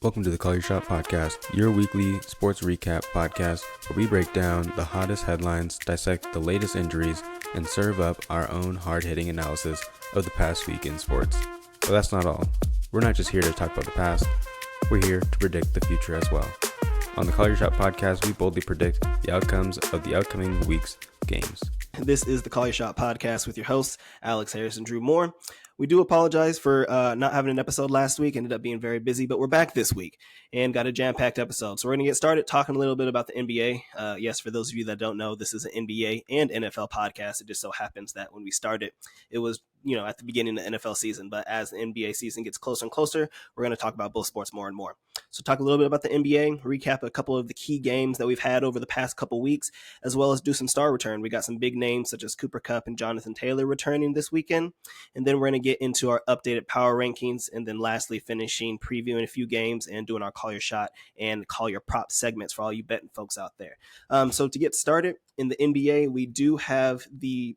Welcome to the Call Your Shot podcast, your weekly sports recap podcast where we break down the hottest headlines, dissect the latest injuries, and serve up our own hard-hitting analysis of the past week in sports. But that's not all. We're not just here to talk about the past, we're here to predict the future as well. On the Call Your Shot podcast, we boldly predict the outcomes of the upcoming week's games. This is the Call Your Shot podcast with your hosts, Alex Harris and Drew Moore. We do apologize for not having an episode last week. Ended up being very busy, but we're back this week and got a jam-packed episode. So we're going to get started talking a little bit about the NBA. Yes, for those of you that don't know, this is an NBA and NFL podcast. It just so happens that when we started, it was at the beginning of the NFL season. But as the NBA season gets closer and closer, we're going to talk about both sports more and more. So talk a little bit about the NBA, recap a couple of the key games that we've had over the past couple weeks, as well as do some star return. We got some big names such as Kupp and Jonathan Taylor returning this weekend. And then we're going to get into our updated power rankings. And then lastly, finishing previewing a few games and doing our Call Your Shot and Call Your Prop segments for all you betting folks out there. So to get started in the NBA, we do have the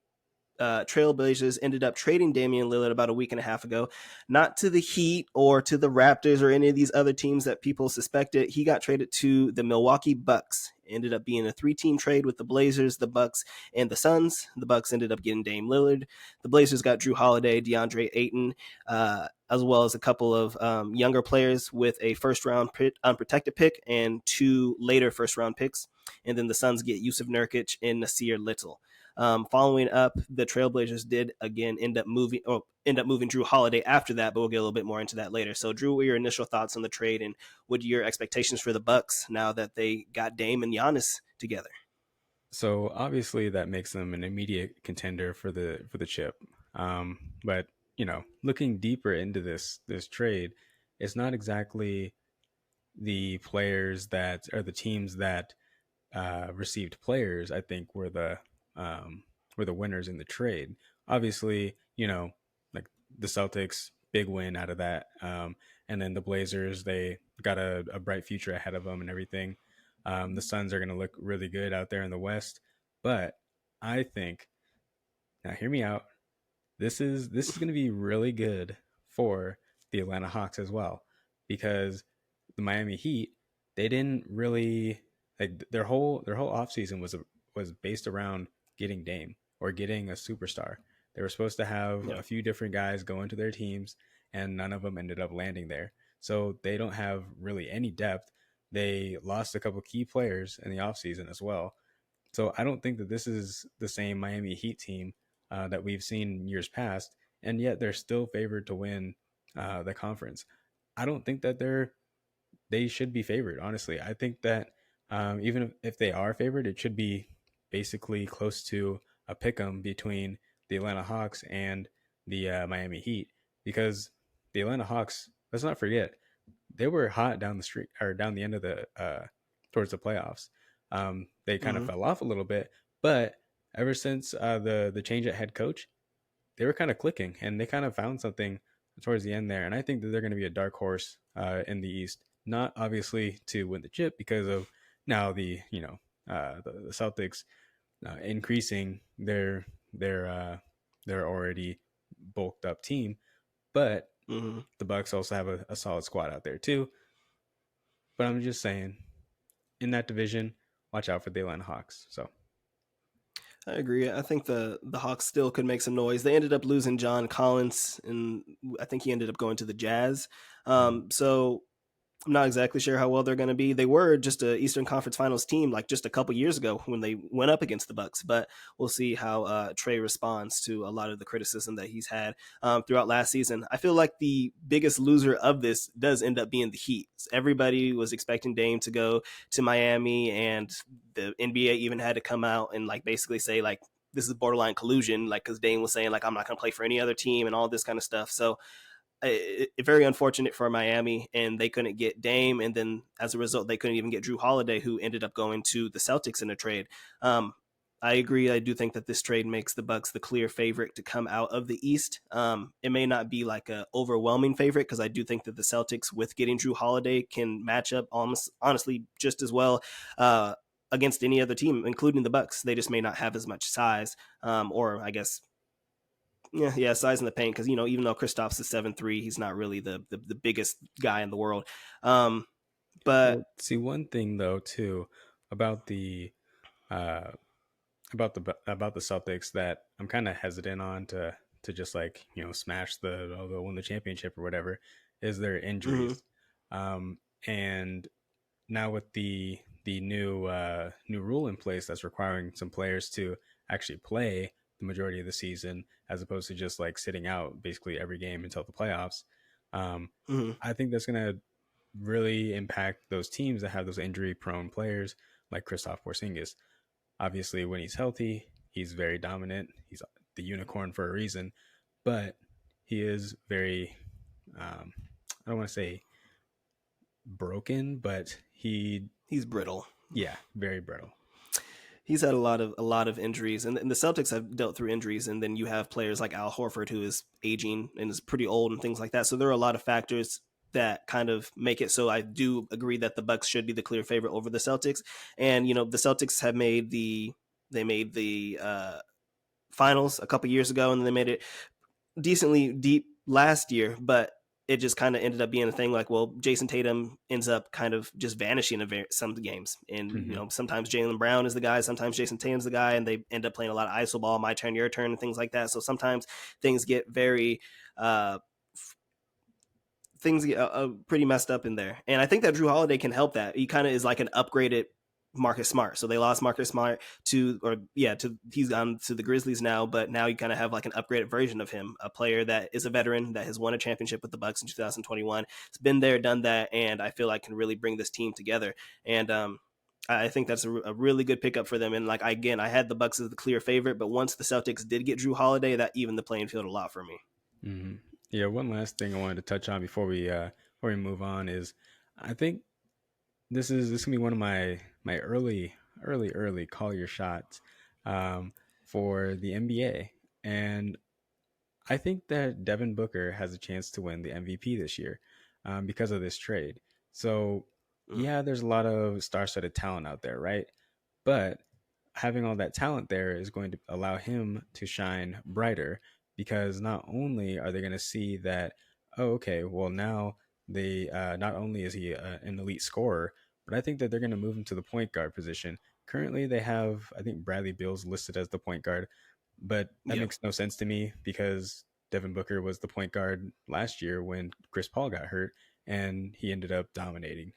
Trailblazers ended up trading Damian Lillard about a week and a half ago, not to the Heat or to the Raptors or any of these other teams that people suspected. He got traded to the Milwaukee Bucks. Ended up being a 3-team trade with the Blazers, the Bucks, and the Suns. The Bucks ended up getting Dame Lillard. The Blazers got Drew Holiday, DeAndre Ayton, as well as a couple of younger players with a first-round unprotected pick and 2 later first-round picks. And then the Suns get Yusuf Nurkic and Nasir Little. Following up, the Trailblazers did again end up moving Drew Holiday after that, but we'll get a little bit more into that later. So, Drew, what are your initial thoughts on the trade, and what are your expectations for the Bucks now that they got Dame and Giannis together? So obviously that makes them an immediate contender for the chip. But looking deeper into this trade, it's not exactly the players that or the teams that received players. I think were the winners in the trade. Obviously, like the Celtics, big win out of that. And then the Blazers, they got a bright future ahead of them and everything. The Suns are going to look really good out there in the West. But I think, now hear me out, this is going to be really good for the Atlanta Hawks as well, because the Miami Heat, they didn't really, like, their whole offseason was based around getting Dame or getting a superstar. They were supposed to have a few different guys go into their teams, and none of them ended up landing there. So they don't have really any depth. They lost a couple key players in the offseason as well. So I don't think that this is the same Miami Heat team that we've seen in years past, and yet they're still favored to win the conference. I don't think that they should be favored, honestly. I think that even if they are favored, it should be basically close to a pick'em between the Atlanta Hawks and the Miami Heat, because the Atlanta Hawks, let's not forget, they were hot down the street or down the end of the towards the playoffs. They kind of fell off a little bit, but ever since the change at head coach, they were kind of clicking, and they kind of found something towards the end there. And I think that they're going to be a dark horse in the East, not obviously to win the chip because of now the Celtics increasing their already bulked up team, but the Bucks also have a solid squad out there too. But I'm just saying, in that division, watch out for the Atlanta Hawks. So I agree. I think the Hawks still could make some noise. They ended up losing John Collins, and I think he ended up going to the Jazz. So I'm not exactly sure how well they're going to be. They were just an Eastern Conference Finals team like just a couple years ago when they went up against the Bucks, but we'll see how Trey responds to a lot of the criticism that he's had throughout last season. I feel like the biggest loser of this does end up being the Heat. Everybody was expecting Dame to go to Miami, and the NBA even had to come out and like basically say like this is borderline collusion, like because Dame was saying like I'm not going to play for any other team and all this kind of stuff. So very unfortunate for Miami, and they couldn't get Dame, and then as a result they couldn't even get Drew Holiday, who ended up going to the Celtics in a trade. I agree. I do think that this trade makes the Bucks the clear favorite to come out of the East. It may not be like an overwhelming favorite, because I do think that the Celtics, with getting Drew Holiday, can match up almost honestly just as well against any other team, including the Bucks. They just may not have as much size, or I guess Yeah, size in the paint because even though Kristaps is 7'3", he's not really the biggest guy in the world. Um, but Well, see, one thing though too about the uh about the Celtics that I'm kind of hesitant on to just like smash they'll win the championship or whatever is their mhm, injuries. And now with the new rule in place that's requiring some players to actually play the majority of the season as opposed to just like sitting out basically every game until the playoffs. um, mhm. I think that's going to really impact those teams that have those injury prone players like Kristaps Porzingis. Obviously, when he's healthy, he's very dominant. He's the unicorn for a reason, but he is very I don't want to say broken, but He's brittle. yeah, very brittle. He's had a lot of injuries, and the Celtics have dealt through injuries. And then you have players like Al Horford, who is aging and is pretty old, and things like that. So there are a lot of factors that kind of make it so. I do agree that the Bucks should be the clear favorite over the Celtics. And the Celtics have made the finals a couple years ago, and they made it decently deep last year, but it just kind of ended up being a thing like, well, Jason Tatum ends up kind of just vanishing in some games. And, Hmm. sometimes Jaylen Brown is the guy, sometimes Jason Tatum's the guy, and they end up playing a lot of iso ball, my turn, your turn, and things like that. So sometimes things get very, uh, things get pretty messed up in there. And I think that Drew Holiday can help that. He kind of is like an upgraded Marcus Smart. So they lost Marcus Smart he's gone to the Grizzlies now, but now you kind of have like an upgraded version of him, a player that is a veteran that has won a championship with the Bucks in 2021. It's been there, done that, and I feel like can really bring this team together. And I think that's a really good pickup for them. And like I had the Bucks as the clear favorite, but once the Celtics did get Drew Holiday, that evened the playing field a lot for me. Hmm. Yeah, one last thing I wanted to touch on before we move on is I think this gonna be one of my early call your shots um, for the NBA, and I think that Devin Booker has a chance to win the MVP this year because of this trade. So, Mm, yeah, there's a lot of star-studded talent out there, right? But having all that talent there is going to allow him to shine brighter because not only are they going to see that, oh, okay, well, now they not only is he an elite scorer, but I think that they're going to move him to the point guard position. Currently, they have, I think, Bradley Beal's listed as the point guard, but that yeah. makes no sense to me because Devin Booker was the point guard last year when Chris Paul got hurt, and he ended up dominating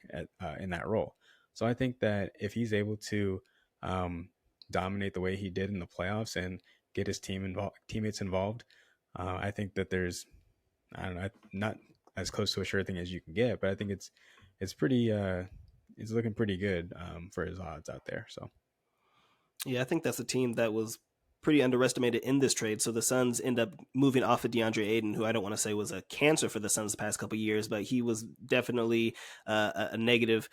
in that role. So I think that if he's able to um, dominate the way he did in the playoffs and get his teammates involved, I think that there's I don't know, not as close to a sure thing as you can get, but I think it's pretty it's looking pretty good for his odds out there. So Yeah, I think that's a team that was pretty underestimated in this trade. So the Suns end up moving off of DeAndre Ayton, who I don't want to say was a cancer for the Suns the past couple of years, but he was definitely a negative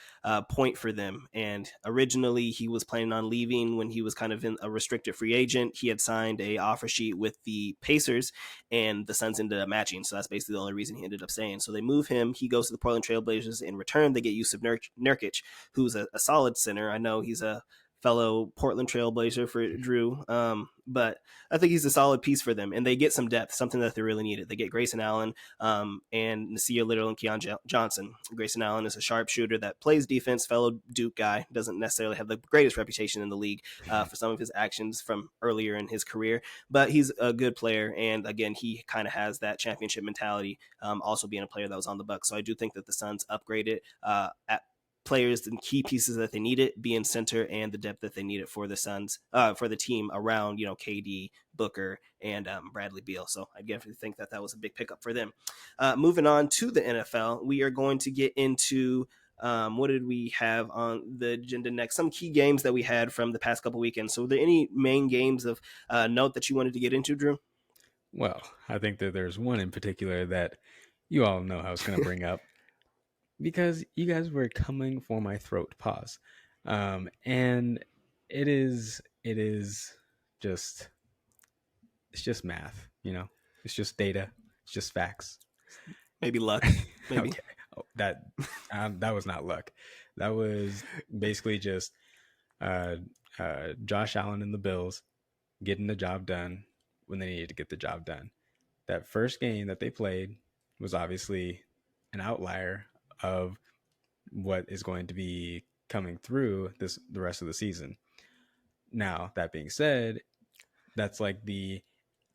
point for them. And originally, he was planning on leaving when he was kind of in a restricted free agent. He had signed a offer sheet with the Pacers, and the Suns ended up matching. So that's basically the only reason he ended up staying. So they move him. He goes to the Portland Trailblazers. In return, they get Yusuf Nurkic, who's a solid center. I know he's a fellow Portland Trailblazer for Drew. But I think he's a solid piece for them, and they get some depth, something that they really needed. They get Grayson Allen and Nasir Little and Keon Johnson. Grayson Allen is a sharpshooter that plays defense, fellow Duke guy, doesn't necessarily have the greatest reputation in the league for some of his actions from earlier in his career, but he's a good player, and again, he kind of has that championship mentality, also being a player that was on the Bucks. So I do think that the Suns upgraded at players and key pieces that they needed, being center and the depth that they needed for the Suns, for the team around, KD, Booker, and Bradley Beal. So I definitely think that was a big pickup for them. Moving on to the NFL, we are going to get into what did we have on the agenda next? Some key games that we had from the past couple weekends. So, were there any main games of note that you wanted to get into, Drew? well, I think that there's one in particular that you all know I was going to bring up because you guys were coming for my throat. Pause. And it is just it's just math. It's just data. It's just facts. Maybe luck, maybe. Okay. Oh, that was not luck. That was basically just uh, Josh Allen and the Bills getting the job done when they needed to get the job done. that first game that they played was obviously an outlier of what is going to be coming through this the rest of the season. Now, that being said, that's like the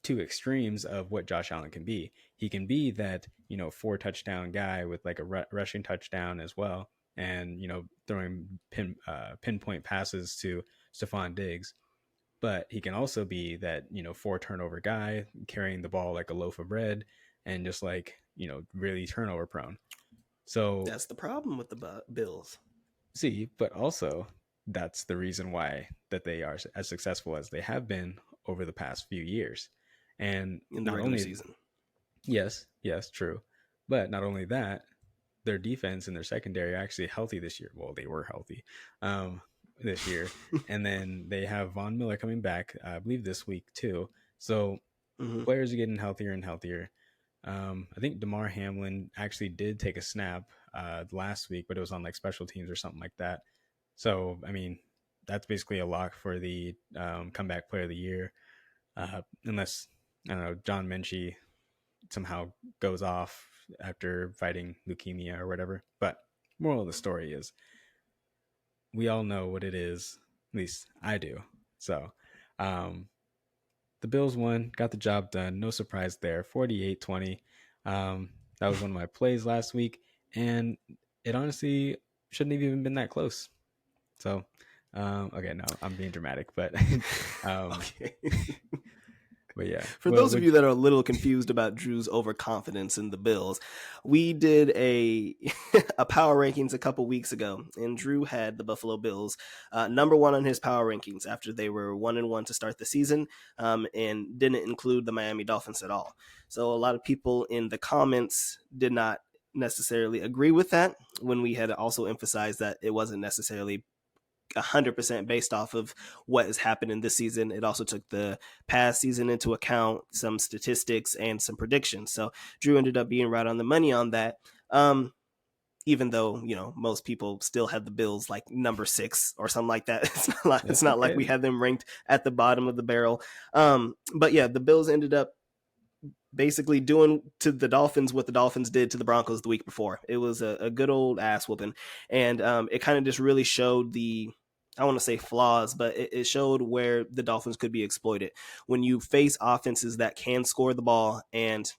two extremes of what Josh Allen can be. He can be that, 4 touchdown guy with like a rushing touchdown as well, and throwing pinpoint passes to Stephon Diggs. But he can also be that 4 turnover guy carrying the ball like a loaf of bread, and just like really turnover prone. So That's the problem with the Bills see, but also that's the reason why that they are as successful as they have been over the past few years. And in the not regular only, season. yes, true, but not only that, their defense and their secondary are actually healthy this year. Well, they were healthy um, this year, and then they have Von Miller coming back, I believe, this week too. So Mm-hmm. players are getting healthier and healthier. I think Damar Hamlin actually did take a snap last week, but it was on like special teams or something like that. So, I mean, that's basically a lock for the comeback player of the year, unless, I don't know, John Minchie somehow goes off after fighting leukemia or whatever. But moral of the story is we all know what it is. At least I do. So, um, the Bills won, got the job done. No surprise there. 48-20. That was one of my plays last week, and it honestly shouldn't have even been that close. So, okay, no, I'm being dramatic, but um, Okay. but yeah. For those of you that are a little confused about Drew's overconfidence in the Bills, we did a a power rankings a couple weeks ago, and Drew had the Buffalo Bills number one on his power rankings after they were 1-1 to start the season, and didn't include the Miami Dolphins at all. So a lot of people in the comments did not necessarily agree with that, when we had also emphasized that it wasn't necessarily 100% based off of what has happened in this season. It also took the past season into account, some statistics and some predictions. So Drew ended up being right on the money on that. Even though most people still had the Bills like number 6 or something like that. It's That's not like okay. we had them ranked at the bottom of the barrel. But yeah, the Bills ended up basically doing to the Dolphins what the Dolphins did to the Broncos the week before. It was a good old ass whooping, and it kind of just really showed the, I want to say flaws, but it showed where the Dolphins could be exploited when you face offenses that can score the ball, and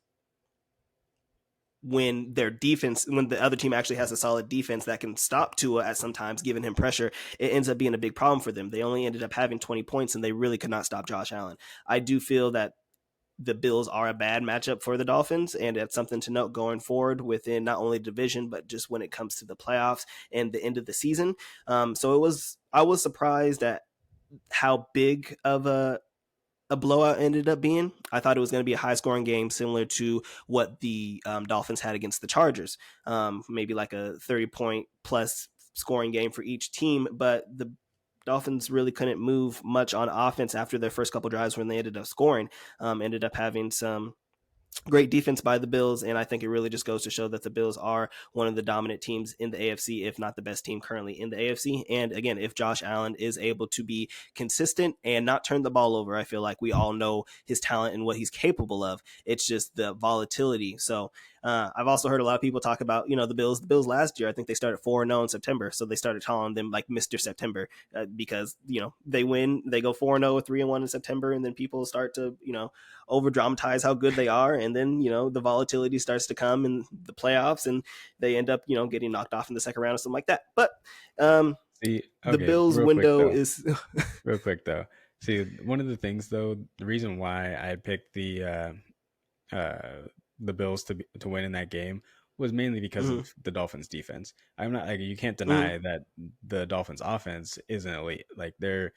when the other team actually has a solid defense that can stop Tua at sometimes, giving him pressure, it ends up being a big problem for them. They only ended up having 20 points, and they really could not stop Josh Allen. I do feel that the Bills are a bad matchup for the Dolphins, and it's something to note going forward within not only division, but just when it comes to the playoffs and the end of the season. So I was surprised at how big of a blowout ended up being. I thought it was going to be a high scoring game, similar to what the Dolphins had against the Chargers, maybe like a 30-point plus scoring game for each team. But the Dolphins really couldn't move much on offense after their first couple drives when they ended up scoring. Ended up having some great defense by the Bills, and I think it really just goes to show that the Bills are one of the dominant teams in the AFC, if not the best team currently in the AFC. And again, if Josh Allen is able to be consistent and not turn the ball over, I feel like we all know his talent and what he's capable of. It's just the volatility. So I've also heard a lot of people talk about, the Bills. The Bills last year, I think they started 4-0 in September, so they started calling them like Mr. September, because they win, they go 4-0, 3-1 in September, and then people start to over dramatize how good they are, and then the volatility starts to come in the playoffs, and they end up getting knocked off in the second round or something like that. But See, the okay, Bills window is real quick though. See, one of the things though, the reason why I picked uh, the Bills to win in that game was mainly because mm-hmm, of the Dolphins' defense. I'm not like, you can't mm-hmm, deny that the Dolphins' offense isn't elite. Like they're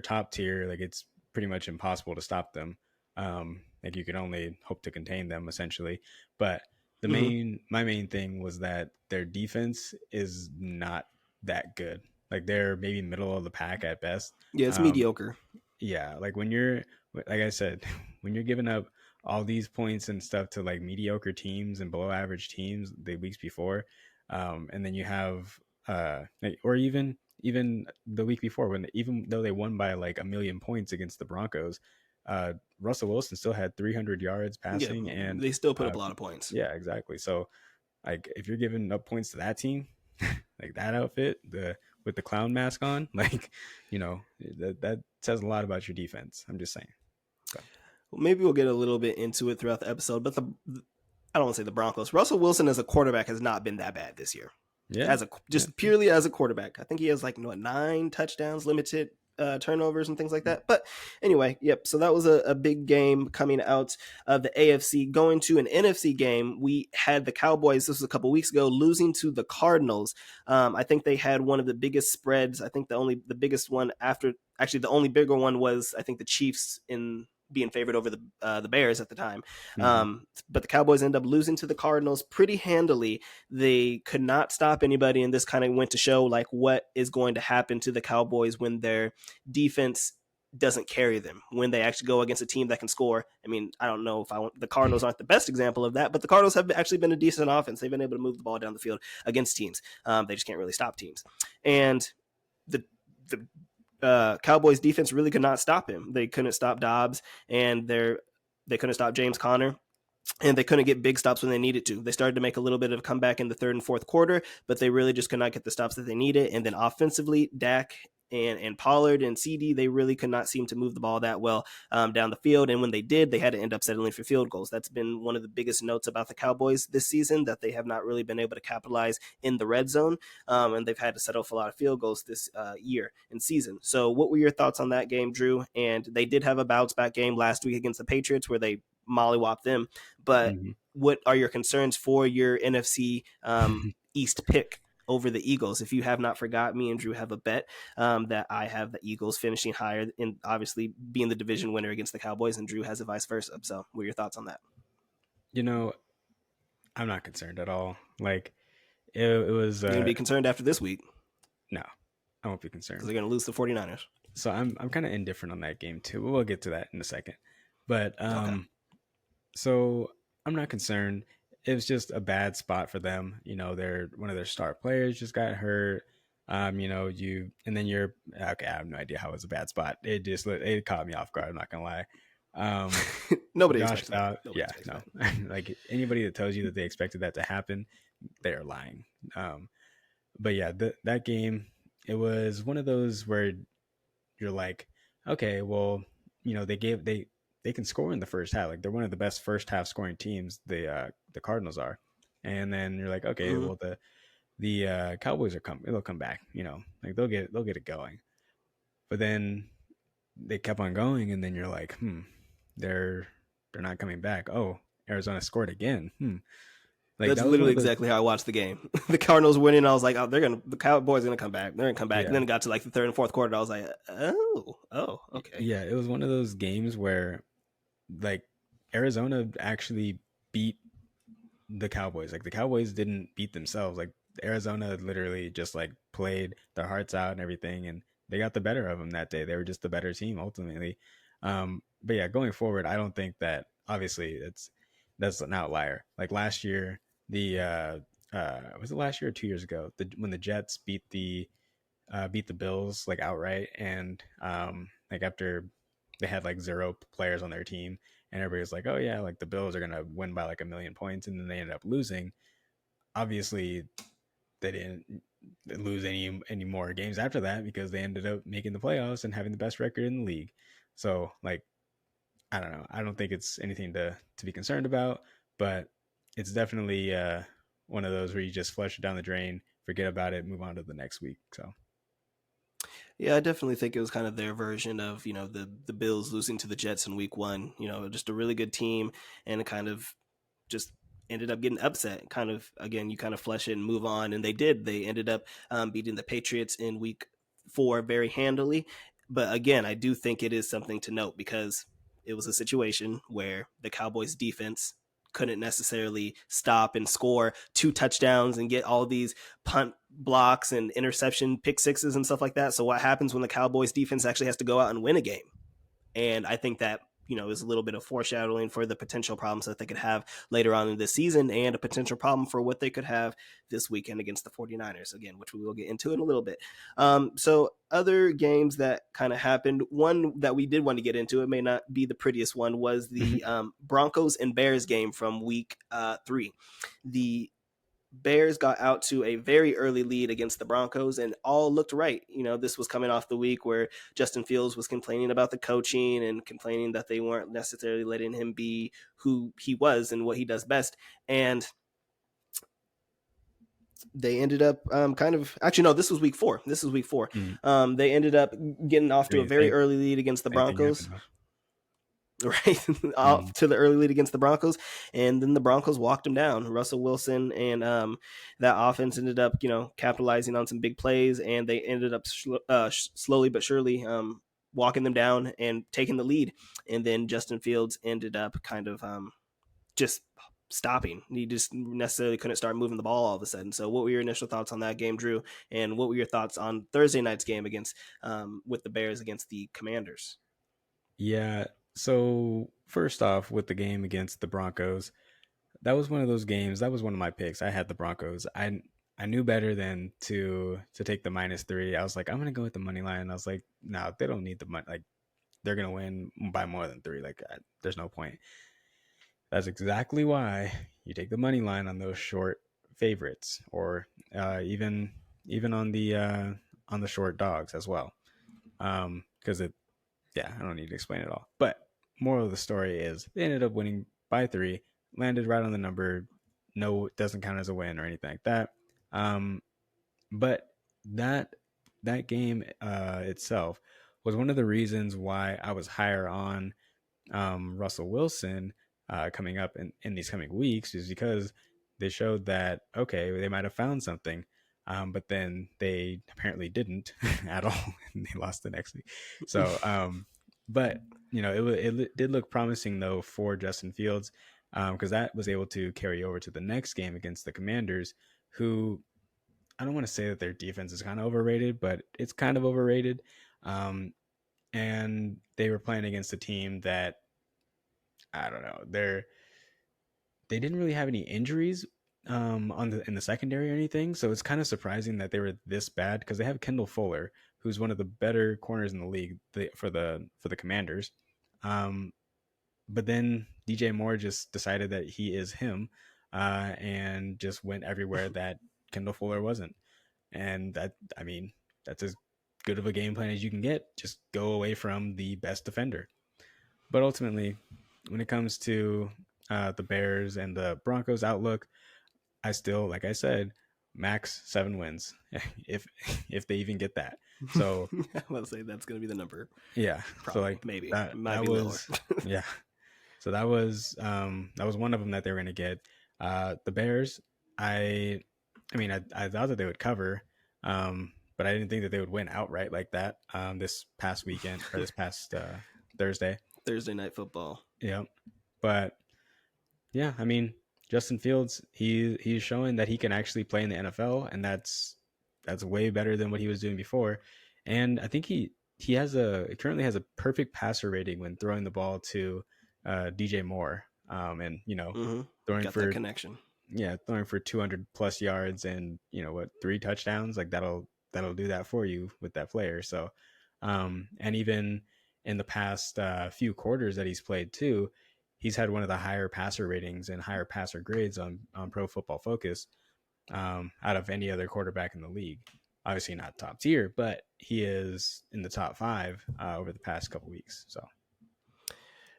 top tier. Like it's pretty much impossible to stop them. Like you can only hope to contain them essentially. But mm-hmm. my main thing was that their defense is not that good. Like they're maybe middle of the pack at best. Yeah, it's Um, mediocre. yeah, like when you're, like I said, when you're giving up all these points and stuff to like mediocre teams and below average teams the weeks before, and then you have like, or even the week before, when even though they won by like a million points against the Broncos, Russell Wilson still had 300 yards Yeah, passing, and they still put up uh, a lot of points. yeah, exactly. So like if you're giving up points to that team, like that outfit, the with the clown mask on, like that says a lot about your defense. I'm just saying. So, Well, maybe we'll get a little bit into it throughout the episode, but I don't want to say the Broncos. Russell Wilson as a quarterback has not been that bad this year. yeah, As a yeah. just purely as a quarterback, I think he has like 9 touchdowns, limited turnovers and things like that. But anyway, yep. So that was a big game coming out of the AFC. Going to an NFC game, we had the Cowboys. This was a couple weeks ago, losing to the Cardinals. I think they had one of the biggest spreads. I think the biggest one after, actually the only bigger one was I think the Chiefs in being favored over the Bears at the time. Hmm. But the Cowboys end up losing to the Cardinals pretty handily. They could not stop anybody, and this kind of went to show like what is going to happen to the Cowboys when their defense doesn't carry them, when they actually go against a team that can score. I mean, I don't know if the Cardinals aren't the best example of that, but the Cardinals have actually been a decent offense. They've been able to move the ball down the field against teams. They just can't really stop teams. And the Cowboys defense really could not stop him. They couldn't stop Dobbs, and they couldn't stop James Conner, and they couldn't get big stops when they needed to. They started to make a little bit of a comeback in the third and fourth quarter, but they really just could not get the stops that they needed. And then offensively, Dak and Pollard and CD, they really could not seem to move the ball that well down the field. And when they did, they had to end up settling for field goals. That's been one of the biggest notes about the Cowboys this season, that they have not really been able to capitalize in the red zone, and they've had to settle for a lot of field goals this year and season. So what were your thoughts on that game, Drew? And they did have a bounce back game last week against the Patriots where they mollywop them. But Hmm. what are your concerns for your NFC East pick over the Eagles? If you have not forgot, me and Drew have a bet that I have the Eagles finishing higher and obviously being the division winner against the Cowboys, and Drew has a vice versa. So what are your thoughts on that? You know, I'm not concerned at all. Like it was You're going to be concerned after this week no, I won't be because concerned. they're going to lose the 49ers. So I'm kind of indifferent on that game too. We'll get to that in a second. But Okay. so I'm not concerned. It was just a bad spot for them. They're one of their star players just got hurt. You and then you're okay. I have no idea how it was a bad spot. It caught me off guard. I'm not gonna lie. Um, Nobody Josh expects that. out, Nobody yeah, expects no. that. Like anybody that tells you that they expected that to happen, they're lying. But yeah, that game, it was one of those where you're like, okay, well, they can score in the first half. Like they're one of the best first half scoring teams. The Cardinals are, and then you're like, okay, Mm-hmm. well the Cowboys they'll come back. Like they'll get it going. But then they kept on going, and then you're like, they're not coming back. Oh, Arizona scored again. Like That's that was one literally of those. exactly how I watched the game. The Cardinals winning, I was like, "Oh, the Cowboys are gonna come back. They're gonna come back." And Yeah, then it got to like the third and fourth quarter. I was like, "Oh, okay." yeah. It was one of those games where like Arizona actually beat the Cowboys. Like the Cowboys didn't beat themselves. Like Arizona literally just like played their hearts out and everything, and they got the better of them that day. They were just the better team ultimately. But yeah, going forward, I don't think that obviously that's an outlier. Like last year, the was it last year or 2 years ago? When the Jets beat the Bills like outright, and like after they had like zero players on their team, and everybody was like, "Oh yeah, like the Bills are gonna win by like a million points," and then they ended up losing. Obviously, they didn't lose any more games after that because they ended up making the playoffs and having the best record in the league. So like, I don't know. I don't think it's anything to be concerned about, but it's definitely one of those where you just flush it down the drain, forget about it, move on to the next week. So Yeah, I definitely think it was kind of their version of the Bills losing to the Jets in Week 1. Just a really good team, and it kind of just ended up getting upset. Kind of again, you kind of flesh it and move on, and they did. They ended up beating the Patriots in Week 4 very handily. But again, I do think it is something to note because it was a situation where the Cowboys defense couldn't necessarily stop and score 2 touchdowns and get all these punt blocks and interception pick sixes and stuff like that. So what happens when the Cowboys defense actually has to go out and win a game? And I think that is a little bit of foreshadowing for the potential problems that they could have later on in this season and a potential problem for what they could have this weekend against the 49ers, again, which we will get into in a little bit. So other games that kind of happened, one that we did want to get into, it may not be the prettiest one, was the Broncos and Bears game from week 3. The Bears got out to a very early lead against the Broncos and all looked right. This was coming off the week where Justin Fields was complaining about the coaching and complaining that they weren't necessarily letting him be who he was and what he does best. And they ended up actually, no, this was week 4. They ended up getting off to a very early lead against the Broncos. Right off to the early lead against the Broncos, and then the Broncos walked him down. Russell Wilson and that offense ended up, capitalizing on some big plays, and they ended up slowly but surely walking them down and taking the lead. And then Justin Fields ended up kind of just stopping. He just necessarily couldn't start moving the ball all of a sudden. So what were your initial thoughts on that game, Drew? And what were your thoughts on Thursday night's game against with the Bears against the Commanders? Yeah. So first off, with the game against the Broncos, that was one of those games. That was one of my picks. I had the Broncos. I knew better than to take the -3. I was like, I'm gonna go with the money line. I was like, no, they don't need the money. Like, they're gonna win by more than 3. Like, there's no point. That's exactly why you take the money line on those short favorites, or even on the short dogs as well, because I don't need to explain it all. But moral of the story is they ended up winning by 3, landed right on the number. No, it doesn't count as a win or anything like that. But that game itself was one of the reasons why I was higher on Russell Wilson coming up in these coming weeks, is because they showed that, okay, they might have found something. But then they apparently didn't at all, and they lost the next week. So, but it did look promising though for Justin Fields, because that was able to carry over to the next game against the Commanders, who, I don't want to say that their defense is kind of overrated, but it's kind of overrated. And they were playing against a team that, I don't know, they didn't really have any injuries in the secondary or anything, so it's kind of surprising that they were this bad, because they have Kendall Fuller, who's one of the better corners in the league for the Commanders. But then DJ Moore just decided that he is him, and just went everywhere that Kendall Fuller wasn't. And that's as good of a game plan as you can get. Just go away from the best defender. But ultimately, when it comes to the Bears and the Broncos outlook, I still, like I said, max 7 wins, if they even get that. So I will say that's going to be the number. Yeah. Probably, so like maybe that might be was lower. yeah. So that was one of them that they were going to get. The Bears, I thought that they would cover, but I didn't think that they would win outright like that. This past weekend, or this past Thursday Night Football. Yeah, but yeah, Justin Fields, he's showing that he can actually play in the NFL, and that's way better than what he was doing before. And I think he currently has a perfect passer rating when throwing the ball to DJ Moore, and throwing Got for that connection. Yeah, throwing for 200 plus yards and 3 touchdowns. Like, that'll do that for you with that player. So, and even in the past few quarters that he's played too, he's had one of the higher passer ratings and higher passer grades on Pro Football Focus out of any other quarterback in the league. Obviously not top tier, but he is in the top 5 over the past couple weeks. So.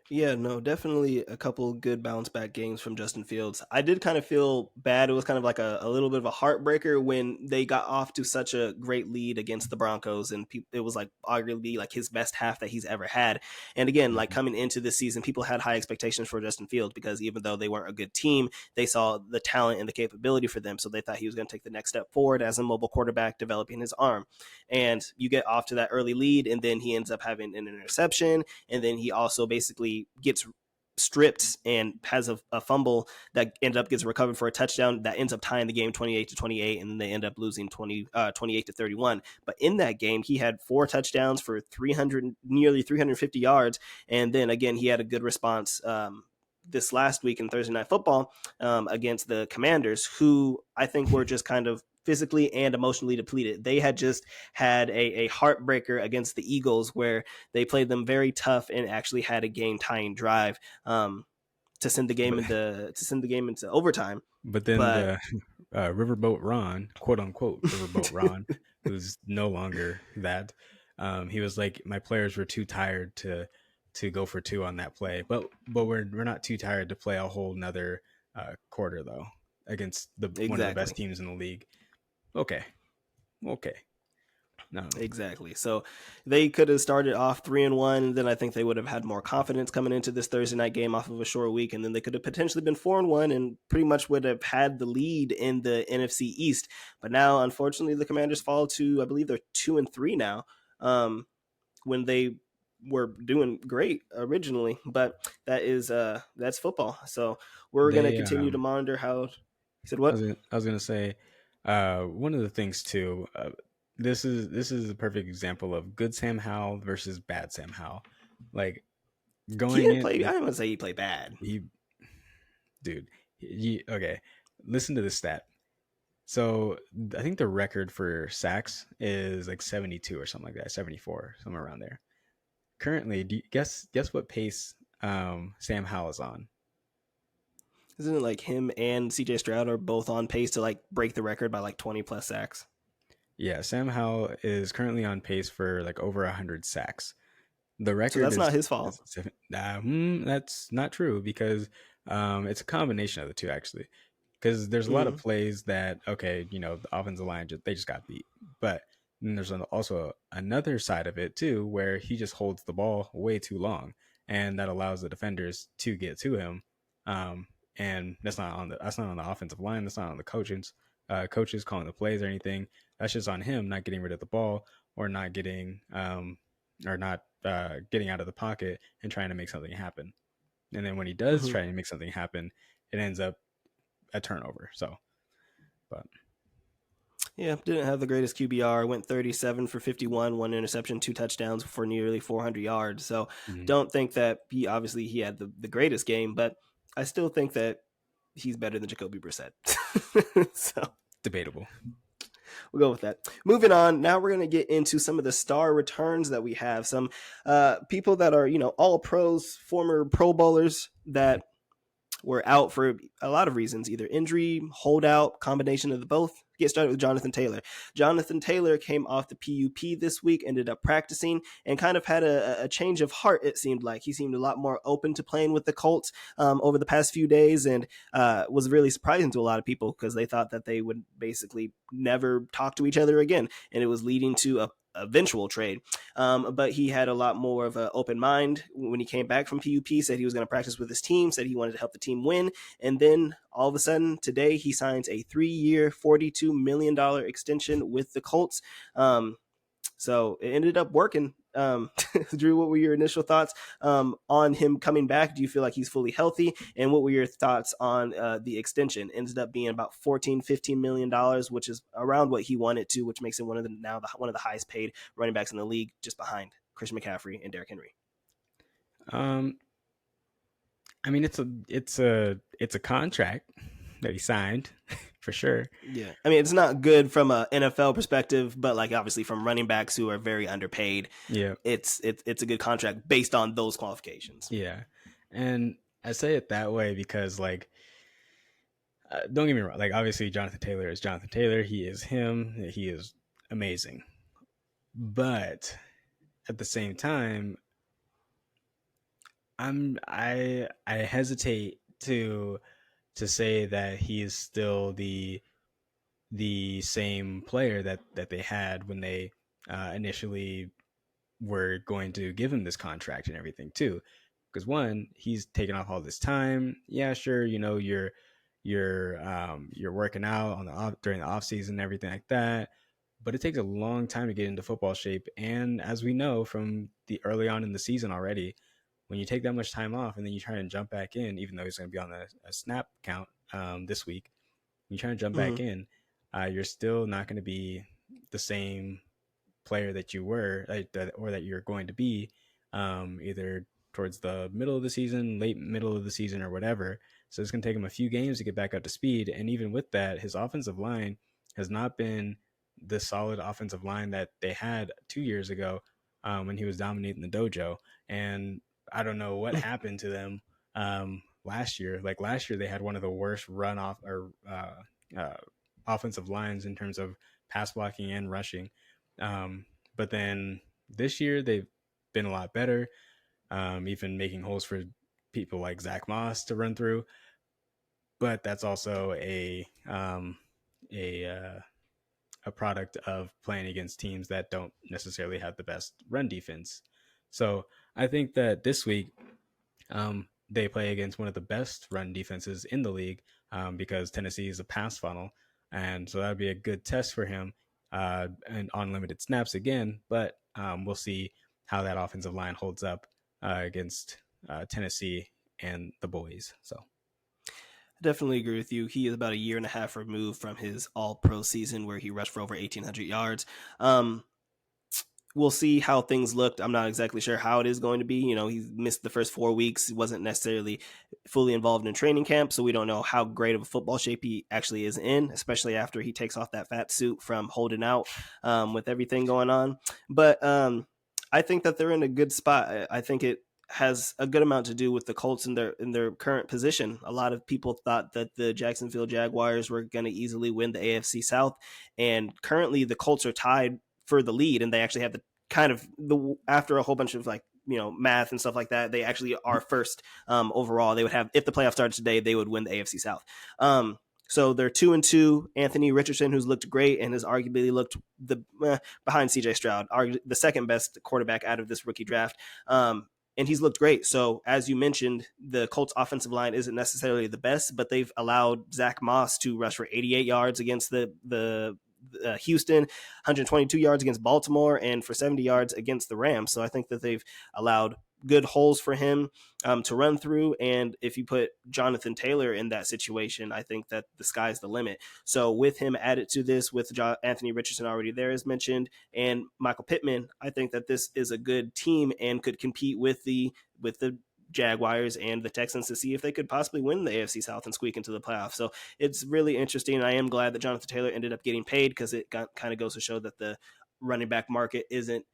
Yeah, no, definitely a couple good bounce back games from Justin Fields. I did kind of feel bad. It was kind of like a little bit of a heartbreaker when they got off to such a great lead against the Broncos, and it was like arguably like his best half that he's ever had. And again, like coming into this season, people had high expectations for Justin Fields, because even though they weren't a good team, they saw the talent and the capability for them. So they thought he was going to take the next step forward as a mobile quarterback, developing his arm. And you get off to that early lead, and then he ends up having an interception, and then he also basically gets stripped and has a fumble that ended up gets recovered for a touchdown that ends up tying the game 28-28, and then they end up losing 28-31. But in that game, he had 4 touchdowns for nearly 350 yards, and then again he had a good response this last week in Thursday Night Football against the Commanders, who I think were just kind of physically and emotionally depleted. They had just had a heartbreaker against the Eagles where they played them very tough and actually had a game tying drive to send the game But into overtime. but then But the Riverboat Ron, quote unquote Riverboat Ron, who's no longer that. He was like, my players were too tired to go for 2 on that play, but we're not too tired to play a whole nother quarter though against the one of the best exactly. teams in the league. Okay, okay, no, Exactly. So they could have started off 3-1, and then I think they would have had more confidence coming into this Thursday night game off of a short week, and then they could have potentially been 4-1 and pretty much would have had the lead in the NFC East. But now, unfortunately, the Commanders fall to, I believe they're 2-3 now, when they were doing great originally. But that's football. So we're gonna they. continue to monitor how. He said what? I was gonna say, one of the things too. This is a perfect example of good Sam Howell versus bad Sam Howell. Like He going didn't in, play. I don't want to say he played bad. he dude. Okay, listen to this stat. So I think the record for sacks is like 72 or something like that, 74, somewhere around there. Currently, guess what pace Sam Howell is on? Isn't it like him and CJ Stroud are both on pace to like break the record by like 20 plus sacks? Yeah, Sam Howell is currently on pace for like over 100 sacks. The So record that's not his fault. that's not true because it's a combination of the two actually. Because there's a lot of Mm-hmm. plays that okay, the offensive line they just got beat, but then there's also another side of it too where he just holds the ball way too long, and that allows the defenders to get to him. And that's not on the offensive line. That's not on the coaches calling the plays or anything. That's just on him not getting rid of the ball or not getting getting out of the pocket and trying to make something happen. And then when he does Mm-hmm. try to make something happen, it ends up a turnover. So, but Yeah, didn't have the greatest QBR. Went 37 for 51, 1 interception, 2 touchdowns for nearly 400 yards. So mhm, don't think that he had the greatest game, but I still think that he's better than Jacoby Brissett. So debatable. we'll go with that. Moving on. Now we're going to get into some of the star returns that we have. Some people that are, all pros, former Pro Bowlers that were out for a lot of reasons, either injury, holdout, combination of the both. Get started with Jonathan Taylor. Jonathan Taylor came off the PUP this week, ended up practicing, and kind of had a change of heart, it seemed like. He seemed a lot more open to playing with the Colts over the past few days, and was really surprising to a lot of people because they thought that they would basically never talk to each other again, and it was leading to a eventual trade. But he had a lot more of an open mind when he came back from PUP, said he was going to practice with his team, said he wanted to help the team win. And then all of a sudden today he signs a 3-year, $42 million extension with the Colts. So it ended up working. Drew, what were your initial thoughts on him coming back? Do you feel like he's fully healthy? And what were your thoughts on the extension? Ended up being about $14-15 million, which is around what he wanted to, which makes him one of the highest paid running backs in the league, just behind Christian McCaffrey and Derrick Henry. Um, I mean, it's a contract that he signed for sure. Yeah, I mean, it's not good from a NFL perspective, but like obviously from running backs who are very underpaid, Yeah, it's a good contract based on those qualifications. yeah, and I say it that way because like don't get me wrong, like obviously Jonathan Taylor is Jonathan Taylor. He is him. He is amazing, but at the same time, I hesitate to say that he is still the same player that they had when they initially were going to give him this contract and everything too. Because one, he's taken off all this time. Yeah, sure, you're working out on the during the off season and everything like that. But it takes a long time to get into football shape, and as we know from the early on in the season already, when you take that much time off and then you try and jump back in, even though he's going to be on a snap count this week, you try and jump Mm-hmm. back in, you're still not going to be the same player that you were or that you're going to be either towards the middle of the season, late middle of the season, or whatever. So it's going to take him a few games to get back up to speed. And even with that, his offensive line has not been the solid offensive line that they had 2 years ago when he was dominating the dojo. And I don't know what happened to them last year. Like last year, they had one of the worst run off or offensive lines in terms of pass blocking and rushing. But then this year they've been a lot better, even making holes for people like Zach Moss to run through. But that's also a a product of playing against teams that don't necessarily have the best run defense. So I think that this week they play against one of the best run defenses in the league because Tennessee is a pass funnel. And so that would be a good test for him and on limited snaps again. But we'll see how that offensive line holds up against Tennessee and the boys. So Definitely agree with you. He is about a year and a half removed from his all-pro season where he rushed for over 1,800 yards. We'll see how things looked. I'm not exactly sure how it is going to be. You know, he missed the first 4 weeks. He wasn't necessarily fully involved in training camp, so we don't know how great of a football shape he actually is in, especially after he takes off that fat suit from holding out with everything going on. But I think that they're in a good spot. I think it has a good amount to do with the Colts in their current position. A lot of people thought that the Jacksonville Jaguars were going to easily win the AFC South, and currently the Colts are tied for the lead, and they actually have the kind of the after a whole bunch of like math and stuff like that, they actually are first overall. They would have, if the playoffs started today, they would win the AFC South. So they're 2-2. Anthony Richardson, who's looked great and has arguably looked behind CJ Stroud, the second best quarterback out of this rookie draft. And he's looked great. So as you mentioned, the Colts offensive line isn't necessarily the best, but they've allowed Zach Moss to rush for 88 yards against the Houston, 122 yards against Baltimore, and for 70 yards against the Rams. So I think that they've allowed good holes for him to run through. And if you put Jonathan Taylor in that situation, I think that the sky's the limit. So with him added to this, with Anthony Richardson already there as mentioned, and Michael Pittman, I think that this is a good team and could compete with the Jaguars and the Texans to see if they could possibly win the AFC South and squeak into the playoffs. So it's really interesting. I am glad that Jonathan Taylor ended up getting paid because it kind of goes to show that the running back market isn't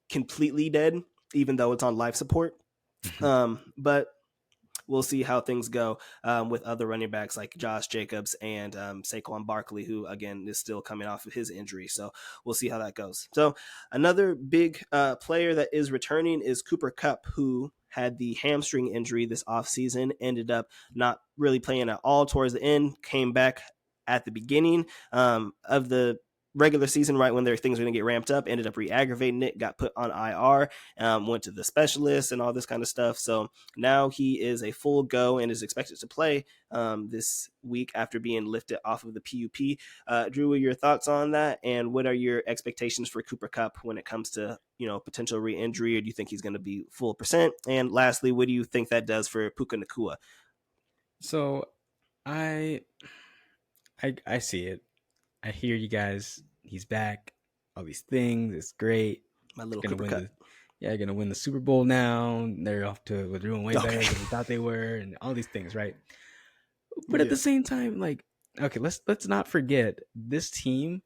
completely dead, even though it's on life support. But we'll see how things go with other running backs like Josh Jacobs and Saquon Barkley, who, again, is still coming off of his injury. So we'll see how that goes. So another big player that is returning is Cooper Kupp, who had the hamstring injury this offseason, ended up not really playing at all towards the end, came back at the beginning of the regular season, right when their things were going to get ramped up, ended up re-aggravating it, got put on IR, went to the specialist and all this kind of stuff. So now he is a full go and is expected to play this week after being lifted off of the PUP. Drew, what are your thoughts on that? And what are your expectations for Cooper Kupp when it comes to, potential re-injury, or do you think he's going to be full percent? And lastly, what do you think that does for Puka Nacua? So I I see it. I hear you guys. He's back. All these things. It's great. My little Gonna Cooper win Kupp. gonna win the Super Bowl now. They're off to we're doing way better Okay. than we thought they were, and all these things, right? But at Yeah. the same time, like, okay, let's not forget this team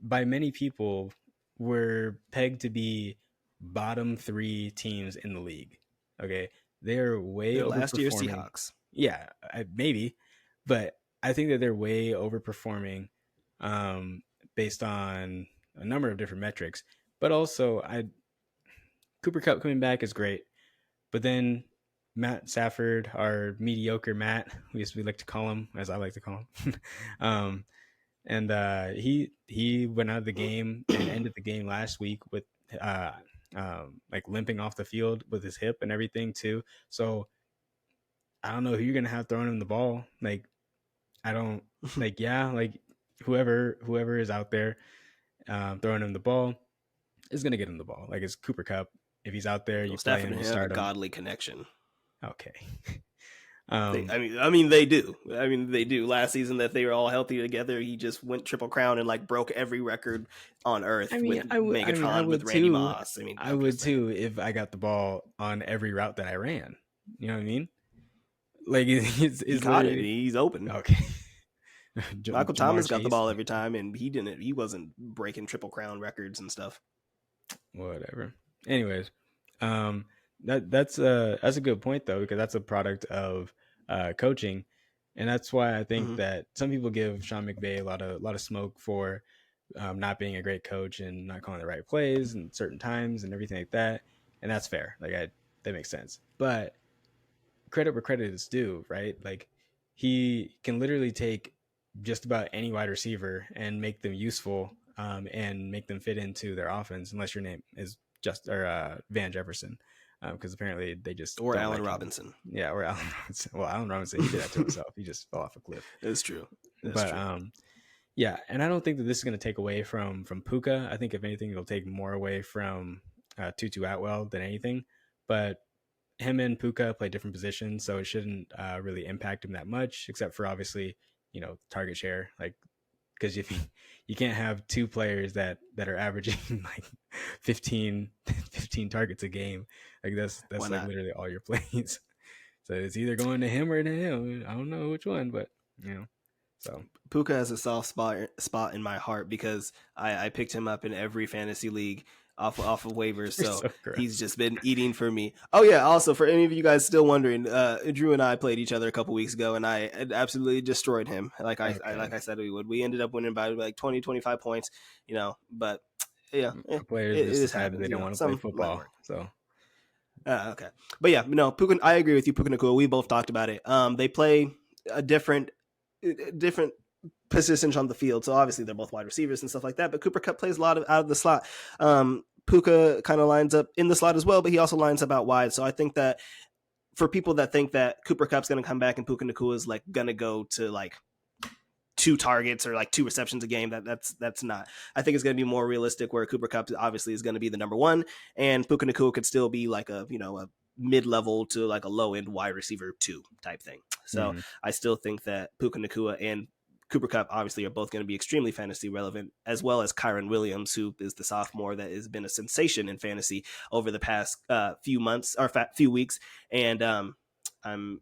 by many people were pegged to be bottom 3 teams in the league. Okay, they're way The last year overperforming. Seahawks. Yeah, maybe, but I think that they're way overperforming based on a number of different metrics. But also, Cooper Kupp coming back is great, but then Matt Safford, our mediocre Matt, we like to call him, as I like to call him, and he went out of the game and ended the game last week with uh, like limping off the field with his hip and everything too. So I don't know who you're gonna have throwing him the ball. Like I don't like whoever is out there throwing him the ball is gonna get him the ball. Like it's Cooper Kupp. if he's out there, Well, you play Stafford him, and you him have a start him. godly connection. Okay. They, um, I mean, they do. I mean, they do. Last season, that they were all healthy together, he just went triple crown and like broke every record on I earth mean, with I Megatron, with would Randy too. Moss. I mean, I I'm would just saying. too if I got the ball on every route that I ran. You know what I mean? Like He it's caught it. literally He's open. okay. Michael Jamar Thomas got the Chase, ball every time, and he didn't. He wasn't breaking triple crown records and stuff. whatever. Anyways, um, that's a good point though, because that's a product of coaching, and that's why I think Mm-hmm. that some people give Sean McVay a lot of smoke for not being a great coach and not calling the right plays and certain times and everything like that, and that's fair. That makes sense, but credit where credit is due, right? Like he can literally take just about any wide receiver and make them useful and make them fit into their offense, unless your name is just or Van Jefferson, because apparently they just Or don't Allen like him. Robinson. Yeah, or Allen Robinson. Well, Allen Robinson, he did that to himself. He just fell off a cliff. That's true. That's But true. yeah, and I don't think that this is going to take away from Puka. I think if anything, it'll take more away from Tutu Atwell than anything. But him and Puka play different positions, so it shouldn't really impact him that much, except for obviously, target share. Like, because if you can't have two players that are averaging like 15 targets a game, like Why that's like not? literally all your plays. So it's either going to him or to him. I don't know which one, but so Puka has a soft spot in my heart because I picked him up in every fantasy league off of waivers, you're so so he's gross. just been eating for me. Oh yeah, also for any of you guys still wondering, Drew and I played each other a couple weeks ago, and I absolutely destroyed him. Okay, Like I said we would. We ended up winning by like 20, 25 points, but yeah, players it just just decided happens. they don't want to play Some might football, work. so Okay, but yeah, no, Puka. I agree with you, Puka Nakua. We both talked about it. They play a different positions on the field. So obviously they're both wide receivers and stuff like that. But Cooper Kupp plays a lot out of the slot. Puka kind of lines up in the slot as well, but he also lines up out wide. So I think that for people that think that Cooper Kupp's going to come back and Puka Nakua is like going to go to like 2 targets or like 2 receptions a game, that's not. I think it's going to be more realistic where Cooper Kupp obviously is going to be the number one, and Puka Nakua could still be like a mid-level to like a low-end wide receiver 2 type thing. So I still think that Puka Nakua and Cooper Kupp obviously are both going to be extremely fantasy relevant, as well as Kyron Williams, who is the sophomore that has been a sensation in fantasy over the past few months or few weeks. And I'm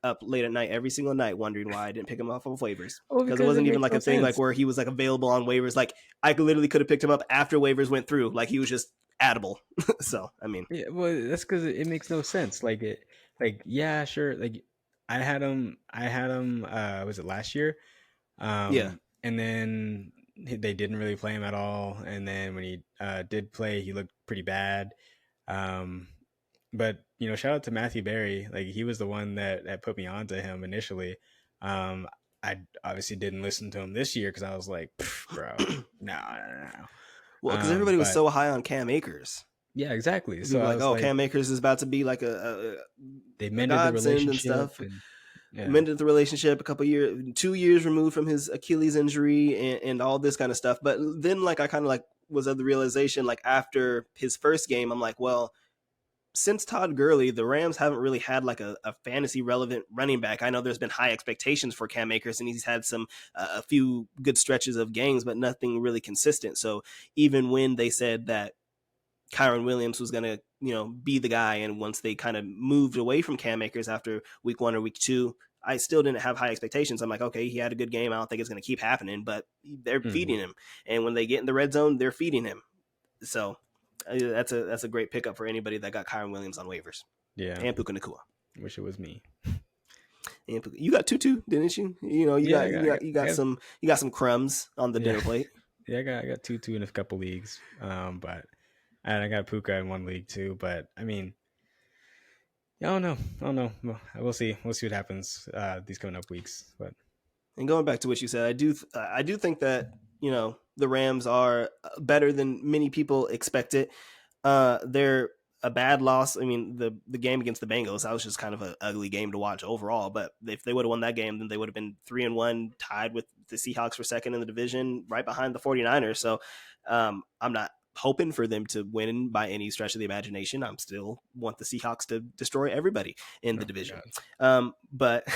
up late at night every single night wondering why I didn't pick him off of waivers, well, because it because it wasn't even makes like no a thing like sense. where he was like available on waivers. Like I literally could have picked him up after waivers went through. Like he was just addable. So I mean, Yeah, well, that's because it makes no sense. Yeah, sure. Like I had him. Was it last year? yeah, And then they didn't really play him at all. And then when he did play, he looked pretty bad. Um, but shout out to Matthew Berry. Like he was the one that put me onto him initially. Um, I obviously didn't listen to him this year because I was like, bro, no, no, no. well, because everybody was But so high on Cam Akers. yeah, exactly. People So were I like, was oh, like, Cam Akers is about to be like they a mended the godsend and relationship, stuff. and yeah. Mended the relationship a couple years, 2 years removed from his Achilles injury and all this kind of stuff. But then like I kind of like was of the realization like after his first game, I'm like, well, since Todd Gurley, the Rams haven't really had like a fantasy relevant running back. I know there's been high expectations for Cam Akers, and he's had some a few good stretches of games, but nothing really consistent. So even when they said that Kyron Williams was going to, be the guy, and once they kind of moved away from Cam Akers after week 1 or week 2, I still didn't have high expectations. I'm like, okay, he had a good game. I don't think it's going to keep happening, but they're Mhm. feeding him, and when they get in the red zone, they're feeding him. So that's a great pickup for anybody that got Kyron Williams on waivers, Yeah, and Puka Nakua. wish it was me. And you got Tutu, didn't you? Yeah, You I got got some crumbs on the yeah, dinner plate. yeah. I got two in a couple leagues. But and I got Puka in one league too. But I mean, yeah, I don't know. Well, we'll see. We'll see what happens these coming up weeks. But And going back to what you said, I do think that the Rams are better than many people expected. They're a bad loss. I mean, the game against the Bengals, that was just kind of an ugly game to watch overall. But if they would have won that game, then they would have been 3-1, tied with the Seahawks for second in the division, right behind the 49ers. So I'm not hoping for them to win by any stretch of the imagination. I'm still want the Seahawks to destroy everybody in the Oh my division. God. But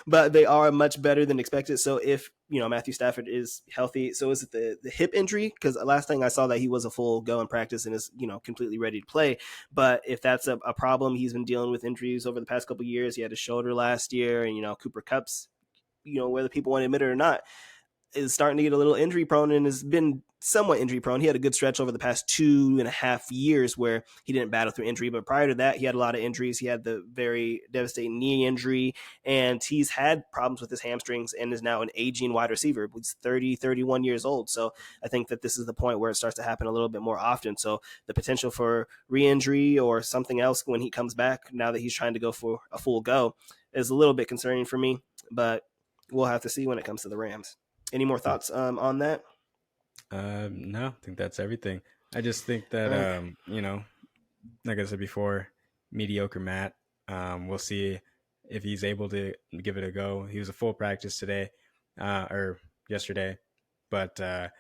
but they are much better than expected. So if Matthew Stafford is healthy, so is it the hip injury? Because last thing I saw that he was a full go in practice and is completely ready to play. But if that's a problem, he's been dealing with injuries over the past couple of years. He had a shoulder last year, and Cooper Kupp's, whether people want to admit it or not, is starting to get a little injury prone and has been somewhat injury prone. He had a good stretch over the past 2.5 years where he didn't battle through injury, but prior to that, he had a lot of injuries. He had the very devastating knee injury, and he's had problems with his hamstrings and is now an aging wide receiver. He's 30, 31 years old. So I think that this is the point where it starts to happen a little bit more often. So the potential for re-injury or something else when he comes back, now that he's trying to go for a full go, is a little bit concerning for me, but we'll have to see when it comes to the Rams. Any more thoughts on that? No, I think that's everything. I just think that All right. like I said before, mediocre Matt. We'll see if he's able to give it a go. He was a full practice today, or yesterday, but I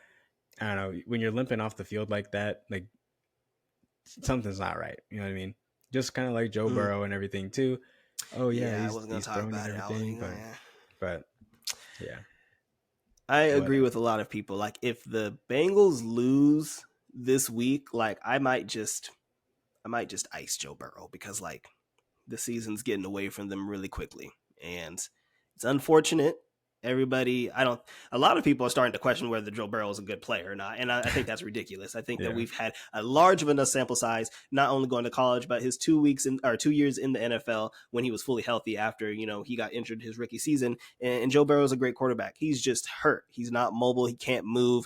don't know. When you're limping off the field like that, like something's not right. You know what I mean? Just kind of like Joe Mm. Burrow and everything too. Oh yeah, Yeah, I he's wasn't gonna he's talk throwing and about it. I was, everything, yeah. but yeah, I agree whatever. with a lot of people. Like, if the Bengals lose this week, like I might just ice Joe Burrow because like the season's getting away from them really quickly, and it's unfortunate. Everybody, a lot of people are starting to question whether Joe Burrow is a good player or not, and I think that's ridiculous. I think that Yeah. we've had a large of enough sample size, not only going to college, but his 2 years in the NFL when he was fully healthy after he got injured his rookie season. And Joe Burrow is a great quarterback. He's just hurt. He's not mobile. He can't move.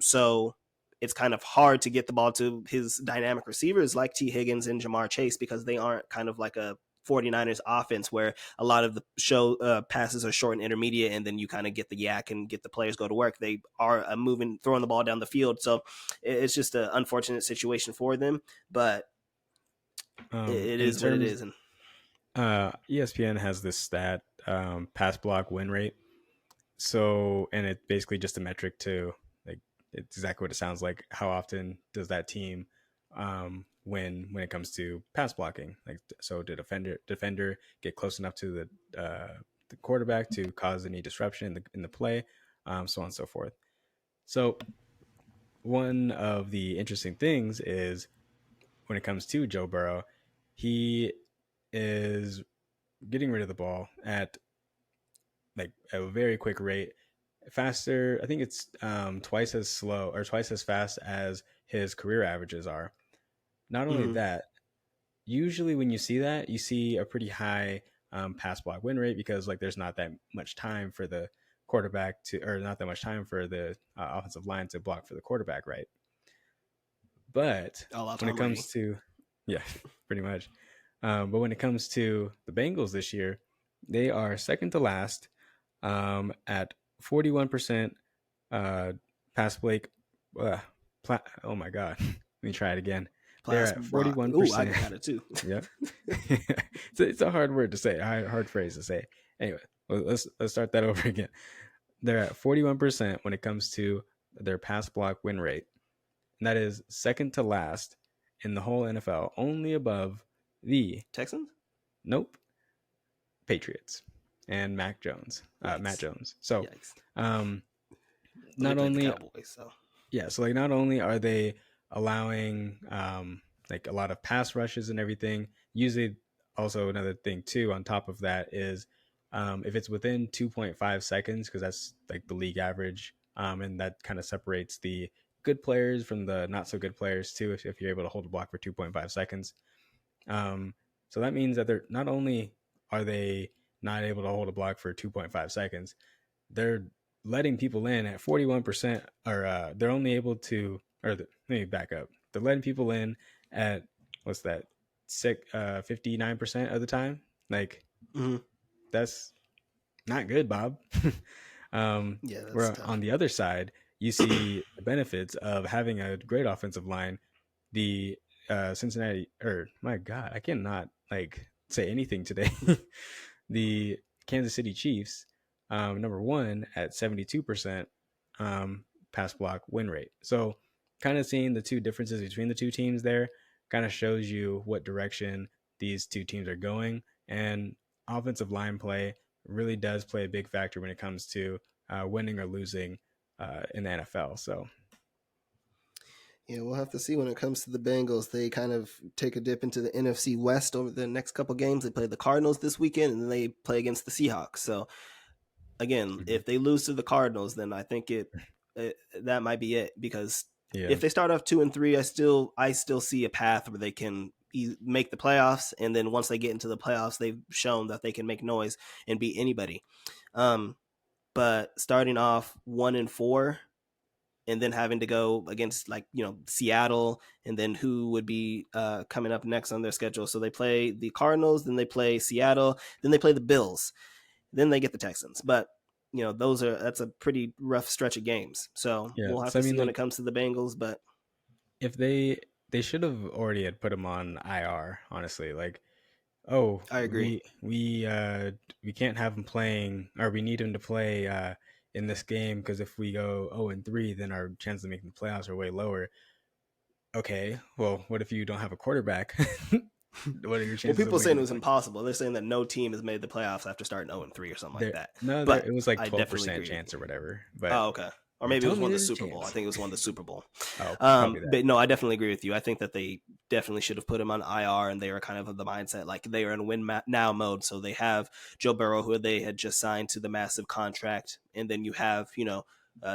So it's kind of hard to get the ball to his dynamic receivers like T. Higgins and Jamar Chase because they aren't kind of like a 49ers offense where a lot of the passes are short and intermediate, and then you kind of get the yak and get the players go to work. They are moving, throwing the ball down the field. So it's just an unfortunate situation for them, but it In is what it terms, is. And ESPN has this stat, pass block win rate. So, and it's basically just a metric to like it's exactly what it sounds like. How often does that team win when it comes to pass blocking? Like, so did defender get close enough to the quarterback to cause any disruption in the play, so on and so forth. So one of the interesting things is when it comes to Joe Burrow, he is getting rid of the ball at like a very quick rate, faster. I think it's twice as slow or twice as fast as his career averages are. Not only mm-hmm. that, usually when you see that, you see a pretty high pass block win rate because like there's not that much time for the quarterback to, or not that much time for the offensive line to block for the quarterback, right? But All out when it Tom Brady. comes to, yeah, pretty much. But when it comes to the Bengals this year, they are second to last at 41% pass Blake. Uh, oh my God. Let me try it again. They're Plus at Brock. Ooh, I 41%. got it too. Yep. It's a hard word to say, hard phrase to say. Anyway, let's start that over again. They're at 41% when it comes to their pass block win rate. And that is second to last in the whole NFL, only above the Texans? nope Patriots and Matt Yikes. Jones. So, Yikes. um, Well, they not played the only Cowboys, so. yeah, so like not only are they allowing like a lot of pass rushes and everything, usually also another thing too on top of that is if it's within 2.5 seconds, because that's like the league average, and that kind of separates the good players from the not so good players too, if you're able to hold a block for 2.5 seconds. Um, so that means that they're not only are they not able to hold a block for 2.5 seconds, they're letting people in at 41%, or they're only able to, let me back up. They're letting people in at, what's that, 59% of the time. Like, Mm-hmm. that's not good, Bob. Yeah, that's Where tough. on the other side, you see the benefits of having a great offensive line. The Cincinnati, or my God, I cannot like say anything today. The Kansas City Chiefs, number one at 72% pass block win rate. So kind of seeing the two differences between the two teams there kind of shows you what direction these two teams are going. And offensive line play really does play a big factor when it comes to winning or losing in the NFL. So, Yeah, we'll have to see when it comes to the Bengals. They kind of take a dip into the NFC West over the next couple games. They play the Cardinals this weekend, and then they play against the Seahawks. So again, mhm. if they lose to the Cardinals, then I think that might be it. Because Yeah. if they start off 2-3, I still see a path where they can make the playoffs, and then once they get into the playoffs, they've shown that they can make noise and beat anybody. Um, but starting off 1-4 and then having to go against Seattle, and then who would be coming up next on their schedule. So they play the Cardinals, then they play Seattle, then they play the Bills, then they get the Texans. But that's a pretty rough stretch of games. So Yeah. we'll have So, I to mean, see when like, it comes to the Bengals. But if they should have already had put him on IR, honestly. Like, oh, I agree. we can't have him playing, or we need him to play in this game, because if we go 0-3, then our chances of making the playoffs are way lower. Okay, well, what if you don't have a quarterback? What are your Well, chances of people saying winning it the was play? impossible. They're saying that no team has made the playoffs after starting 0-3 or something like There, that. no, there But it was like I twelve definitely percent agree with you. chance or whatever. But Oh, okay. Or you're maybe it was telling me one of the there's a Super Bowl. I chance. think it was one of the Super Bowl. Oh, probably that. But no, I definitely agree with you. I think that they definitely should have put him on IR, and they were kind of the mindset like they are in now mode. So they have Joe Burrow, who they had just signed to the massive contract, and then you have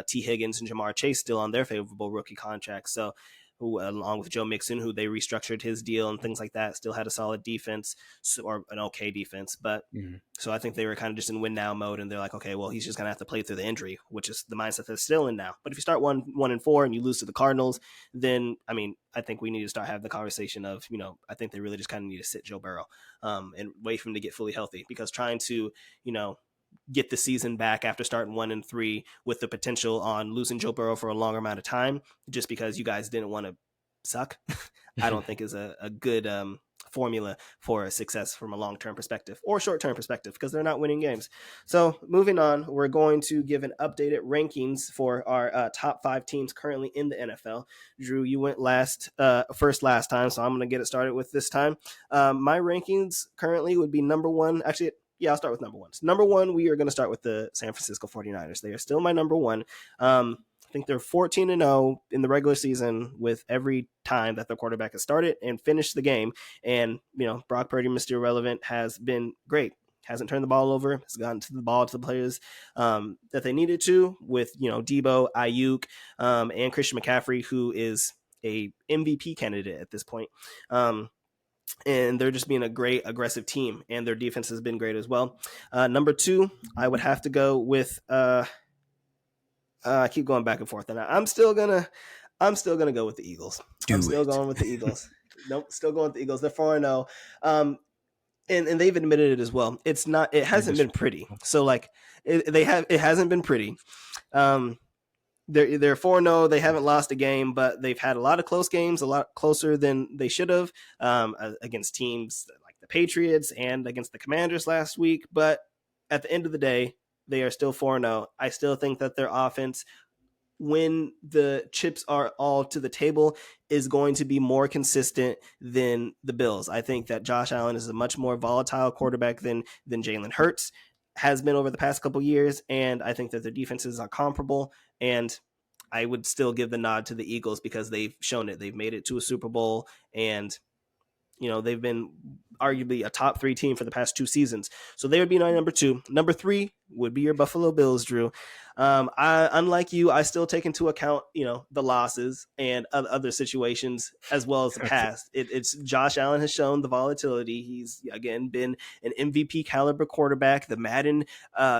T. Higgins and Jamar Chase still on their favorable rookie contracts. So who, along with Joe Mixon, who they restructured his deal and things like that, still had a solid defense, or an okay defense. But Mhm. so I think they were kind of just in win now mode, and they're like, okay, well, he's just gonna have to play through the injury, which is the mindset that's still in now. But if you start 1-4 and you lose to the Cardinals, then I mean, I think we need to start having the conversation of, I think they really just kind of need to sit Joe Burrow, and wait for him to get fully healthy, because trying to, get the season back after starting 1-3 with the potential on losing Joe Burrow for a longer amount of time, just because you guys didn't want to suck, I don't think is a good formula for success from a long-term perspective or short-term perspective, because they're not winning games. So moving on, we're going to give an updated rankings for our top 5 teams currently in the NFL. Drew, you went first last time, so I'm going to get it started with this time. My rankings currently would be number one. Actually, yeah, I'll start with number one. So number one, we are going to start with the San Francisco 49ers. They are still my number one. I think they're 14-0 in the regular season with every time that their quarterback has started and finished the game. And, Brock Purdy, Mr. Irrelevant, has been great. Hasn't turned the ball over. Has gotten to the ball to the players that they needed to, with, Debo, Ayuk, and Christian McCaffrey, who is a MVP candidate at this point. And they're just being a great aggressive team, and their defense has been great as well. Number two, I would have to go with I keep going back and forth, and I'm still gonna go with the Eagles. I'm Do still it. going with the Eagles. Nope, still going with the Eagles. They're 4-0. And they've admitted it as well. It You're hasn't been pretty. disrespectful. So like it hasn't been pretty. Um, they're 4-0. They haven't lost a game, but they've had a lot of close games, a lot closer than they should have, against teams like the Patriots and against the Commanders last week. But at the end of the day, they are still 4-0. I still think that their offense, when the chips are all to the table, is going to be more consistent than the Bills. I think that Josh Allen is a much more volatile quarterback than Jalen Hurts has been over the past couple years, and I think that their defenses are comparable. And I would still give the nod to the Eagles, because they've shown it. They've made it to a Super Bowl, and they've been arguably a top 3 team for the past 2 seasons. So they would be my number 2. Number 3 would be your Buffalo Bills, Drew. Unlike you, I still take into account, the losses and other situations as well as the Okay. past. It's Josh Allen has shown the volatility. He's, again, been an MVP caliber quarterback, the Madden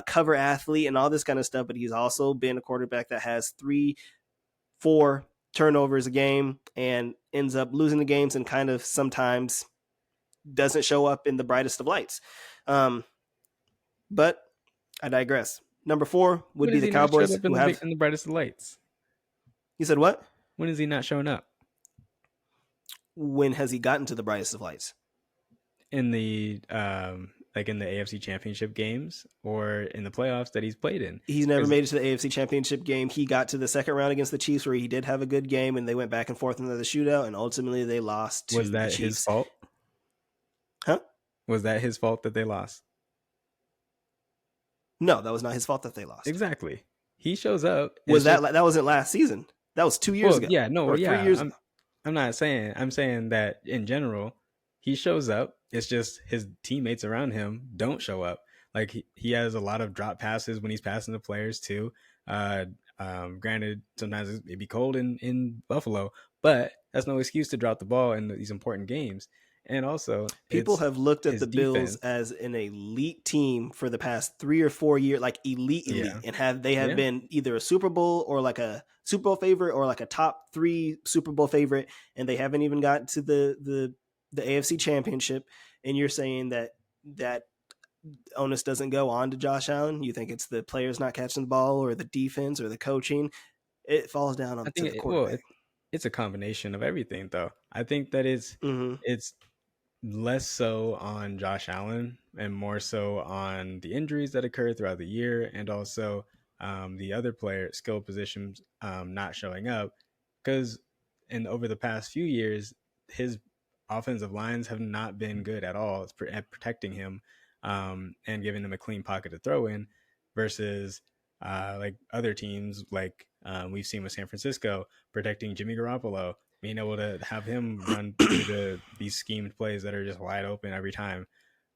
cover athlete, and all this kind of stuff. But he's also been a quarterback that has 3-4 turnovers a game and ends up losing the games, and kind of sometimes doesn't show up in the brightest of lights. Um, but I digress. Number 4 would When be has the he not showed Cowboys, up in who have. in the brightest of lights? You said what? When is he not showing up When has he gotten to the brightest of lights? in the like in the AFC Championship games or in the playoffs that he's played in. He's never Because made it to the AFC Championship game. He got to the second round against the Chiefs where he did have a good game, and they went back and forth into the shootout, and ultimately they lost was to the that his Chiefs. fault? Huh? Was that his fault that they lost? No, that was not his fault that they lost. Exactly. He shows up. Was that wasn't last season? That was 2 years Well, ago. yeah, no, Or 3 years ago. I'm not saying. I'm saying that in general, he shows up. It's just his teammates around him don't show up. Like he has a lot of drop passes when he's passing the players too. Uh, Granted, sometimes it may be cold in Buffalo, but that's no excuse to drop the ball in these important games. And also, People it's have looked at his the Bills defense. as an elite team for the past 3 or 4 years, like elite, Yeah, and have yeah. been either a Super Bowl or like a Super Bowl favorite or like a top 3 Super Bowl favorite, and they haven't even gotten to the AFC Championship. And you're saying that onus doesn't go on to Josh Allen? You think it's the players not catching the ball or the defense or the coaching? It falls down I to think the quarterback. it's a combination of everything, though. I think that Mm-hmm. it's less so on Josh Allen and more so on the injuries that occurred throughout the year, and also the other player skill positions not showing up. Because in over the past few years, his offensive lines have not been good at all at protecting him and giving him a clean pocket to throw in, versus like other teams like we've seen with San Francisco protecting Jimmy Garoppolo, being able to have him run through these schemed plays that are just wide open every time,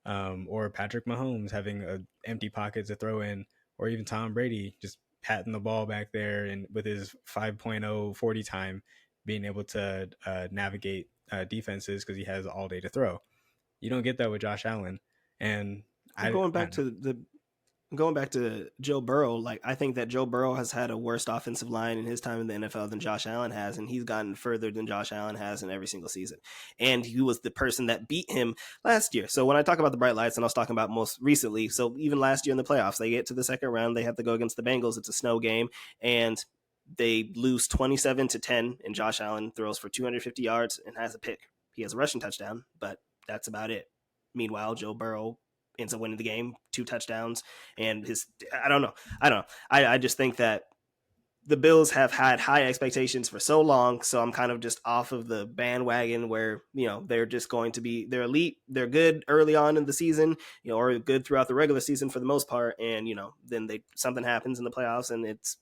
or Patrick Mahomes having a empty pocket to throw in, or even Tom Brady just patting the ball back there and with his 5.0 40 time, being able to navigate defenses because he has all day to throw. You don't get that with Josh Allen, and Well, I don't know. going back to Joe Burrow, like I think that Joe Burrow has had a worse offensive line in his time in the NFL than Josh Allen has, and he's gotten further than Josh Allen has in every single season. And he was the person that beat him last year. So when I talk about the bright lights, and I was talking about most recently, so even last year in the playoffs, they get to the second round, they have to go against the Bengals. It's a snow game, and they lose 27-10, and Josh Allen throws for 250 yards and has a pick. He has a rushing touchdown, but that's about it. Meanwhile, Joe Burrow ends up winning the game, 2 touchdowns, and I don't know. I just think that the Bills have had high expectations for so long, so I'm kind of just off of the bandwagon where, they're just going to be, they're elite, they're good early on in the season, or good throughout the regular season for the most part, and then something happens in the playoffs, and it's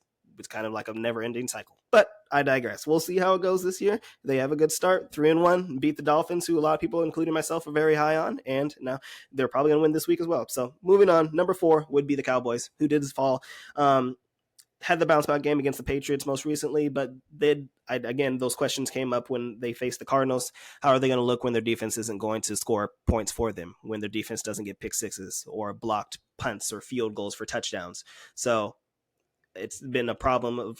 kind of like a never-ending cycle. But I digress. We'll see how it goes this year. They have a good start, 3-1, beat the Dolphins, who a lot of people, including myself, are very high on, and now they're probably going to win this week as well. So moving on, number 4 would be the Cowboys, who did fall. Had the bounce back game against the Patriots most recently, but again, those questions came up when they faced the Cardinals. How are they going to look when their defense isn't going to score points for them, when their defense doesn't get pick sixes or blocked punts or field goals for touchdowns? So it's been a problem of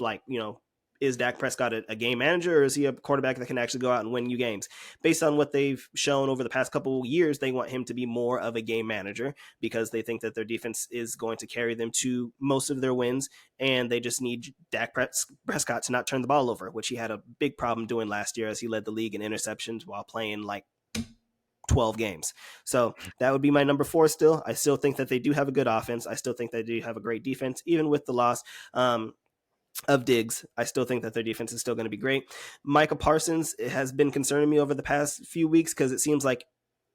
is Dak Prescott a game manager, or is he a quarterback that can actually go out and win you games? Based on what they've shown over the past couple of years, they want him to be more of a game manager because they think that their defense is going to carry them to most of their wins, and they just need Dak Prescott to not turn the ball over, which he had a big problem doing last year as he led the league in interceptions while playing 12 games. So that would be my number 4 still. I still think that they do have a good offense. I still think they do have a great defense, even with the loss of Diggs. I still think that their defense is still going to be great. Micah Parsons has been concerning me over the past few weeks because it seems like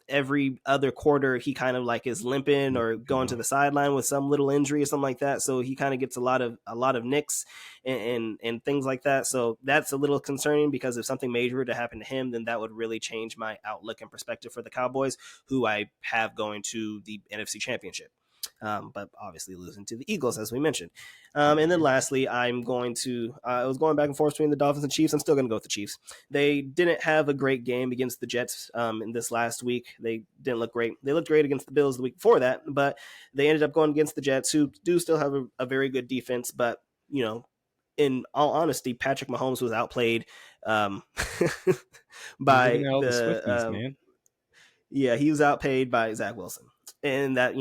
every other quarter he kind of is limping or going to the sideline with some little injury or something like that. So he kind of gets a lot of nicks and things like that. So that's a little concerning because if something major were to happen to him, then that would really change my outlook and perspective for the Cowboys, who I have going to the NFC Championship. But obviously losing to the Eagles, as we mentioned. And then lastly, I was going back and forth between the Dolphins and Chiefs. I'm still going to go with the Chiefs. They didn't have a great game against the Jets in this last week. They didn't look great. They looked great against the Bills the week before that, but they ended up going against the Jets, who do still have a very good defense. But, in all honesty, Patrick Mahomes was outplayed You're giving by out all the Swifties, the man. yeah, he was outpaid by Zach Wilson. And that,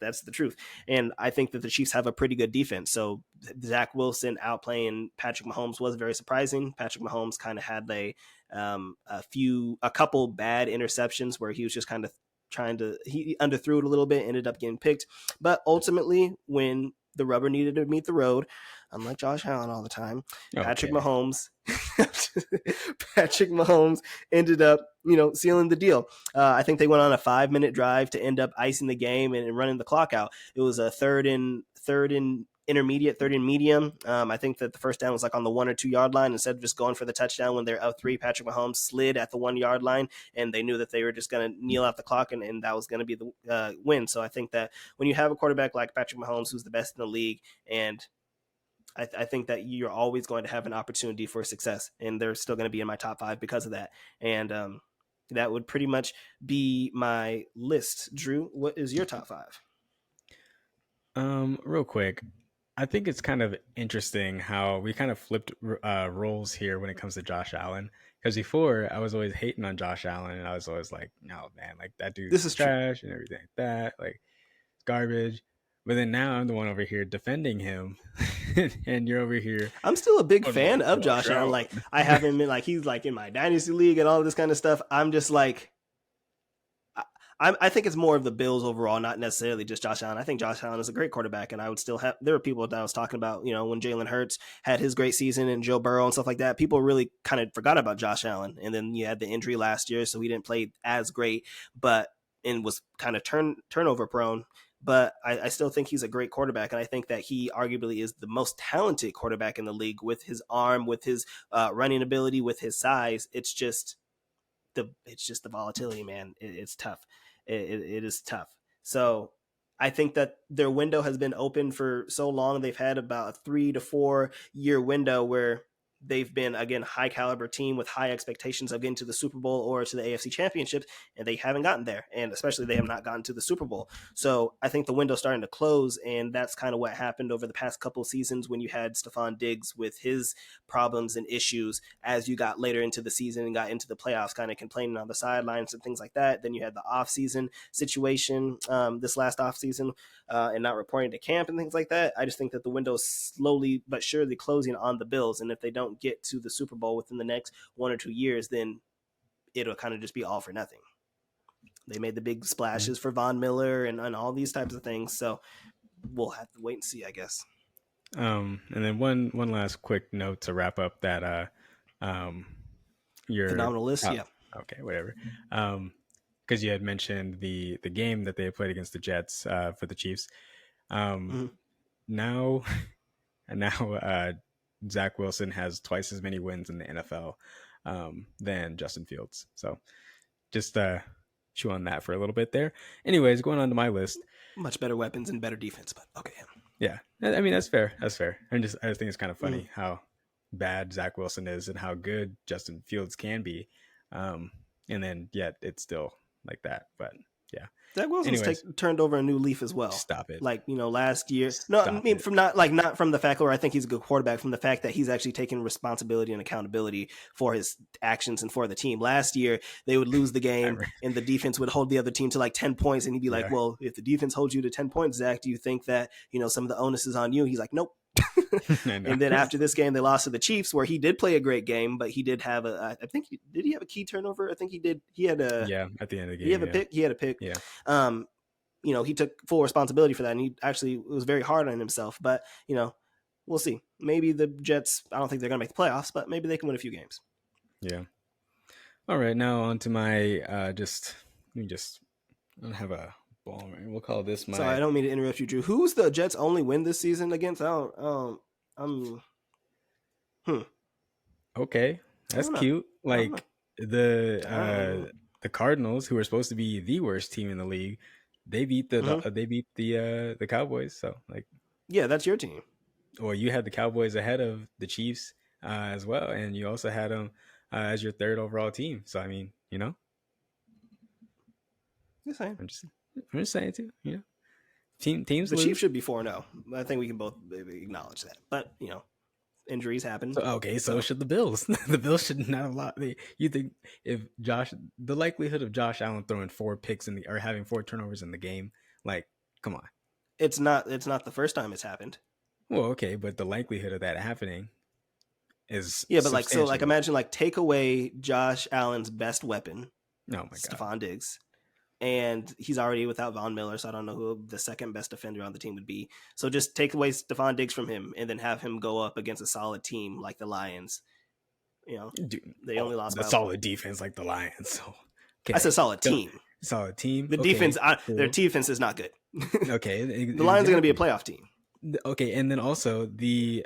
that's the truth. And I think that the Chiefs have a pretty good defense. So Zach Wilson outplaying Patrick Mahomes was very surprising. Patrick Mahomes kind of had a couple bad interceptions where he was just kind of he underthrew it a little bit, ended up getting picked. But ultimately, when the rubber needed to meet the road, unlike Josh Allen all the time, Patrick Okay. Mahomes, Patrick Mahomes ended up, sealing the deal. I think they went on a 5-minute drive to end up icing the game and running the clock out. It was a third and intermediate, third and medium. I think that the first down was like on the 1 or 2 yard line. Instead of just going for the touchdown when they're up 3, Patrick Mahomes slid at the 1 yard line, and they knew that they were just going to kneel out the clock, and that was going to be the win. So I think that when you have a quarterback like Patrick Mahomes, who's the best in the league, and I think that you're always going to have an opportunity for success, and they're still going to be in my top 5 because of that. And that would pretty much be my list. Drew, what is your top 5? Real quick, I think it's kind of interesting how we kind of flipped roles here when it comes to Josh Allen. Because before, I was always hating on Josh Allen, and I was always like, "No, man, like that This dude's is true. trash and everything like that, like it's garbage." But then now I'm the one over here defending him, and you're over here. I'm still a big I'm fan like of Josh Josh Allen. Allen. Like I have him in, like he's like in my dynasty league and all of this kind of stuff. I'm just like, I think it's more of the Bills overall, not necessarily just Josh Allen. I think Josh Allen is a great quarterback, and I would still have. There were people that I was talking about, when Jalen Hurts had his great season and Joe Burrow and stuff like that. People really kind of forgot about Josh Allen, and then you had the injury last year, so he didn't play as great, but and was kind of turnover prone. But I still think he's a great quarterback, and I think that he arguably is the most talented quarterback in the league with his arm, with his running ability, with his size. It's just the volatility, man. It's tough. It is tough. So I think that their window has been open for so long. They've had about a 3 to 4 year window where they've been, again, high caliber team with high expectations of getting to the Super Bowl or to the AFC Championship, and they haven't gotten there. And especially they have not gotten to the Super Bowl. So I think the window's starting to close, and that's kind of what happened over the past couple of seasons when you had Stephon Diggs with his problems and issues as you got later into the season and got into the playoffs, kind of complaining on the sidelines and things like that. Then you had the offseason situation this last offseason and not reporting to camp and things like that. I just think that the window is slowly but surely closing on the Bills, and if they don't get to the Super Bowl within the next 1 or 2 years, then it'll kind of just be all for nothing. They made the big splashes for Von Miller and all these types of things, so we'll have to wait and see, I guess. And then one last quick note to wrap up that your phenomenal list, yeah. Okay, whatever. Because you had mentioned the game that they played against the Jets for the Chiefs. Now Zach Wilson has twice as many wins in the NFL than Justin Fields. So just chew on that for a little bit there. Anyways, going on to my list. Much better weapons and better defense, but okay. Yeah, I mean, that's fair. That's fair. I just think it's kind of funny how bad Zach Wilson is and how good Justin Fields can be. And then yet it's still like that. But yeah. Zach Wilson's turned over a new leaf as well. Stop it. Like, last year. No, I mean, not from the fact where I think he's a good quarterback, from the fact that he's actually taking responsibility and accountability for his actions and for the team. Last year, they would lose the game and the defense would hold the other team to like 10 points. And he'd be like, well, if the defense holds you to 10 points, Zach, do you think that, some of the onus is on you? He's like, nope. And then after this game, they lost to the Chiefs, where he did play a great game, but he did have I think, did he have a key turnover? I think he did. He had at the end of the game. He had a pick. Yeah. He took full responsibility for that, and he actually was very hard on himself. But, we'll see. Maybe the Jets, I don't think they're going to make the playoffs, but maybe they can win a few games. Yeah. All right, now on to my I don't have a ball. We'll call this my. Sorry, I don't mean to interrupt you, Drew. Who's the Jets' only win this season against? Okay, that's cute. Like the Cardinals, who are supposed to be the worst team in the league, they beat the Cowboys. So like, yeah, that's your team. Well, you had the Cowboys ahead of the Chiefs as well, and you also had them as your third overall team. So I mean, Just saying. I'm just saying too. Teams. The Chiefs should be 4-0. I think we can both acknowledge that. But injuries happen. So should the Bills. The Bills should not have lost. You think if the likelihood of Josh Allen throwing 4 picks or having 4 turnovers in the game, like, come on. It's not the first time it's happened. Well, okay, but the likelihood of that happening is imagine take away Josh Allen's best weapon. Oh my God. Stephon Diggs. and he's already without Von Miller, so I don't know who the second best defender on the team would be. So just take away Stephon Diggs from him, and then have him go up against a solid team like the Lions. Dude, They only lost the by. solid defense like the Lions. So I said solid team. Solid team. The defense, their defense is not good. Okay, the Lions are going to be a playoff team. Okay, and then also the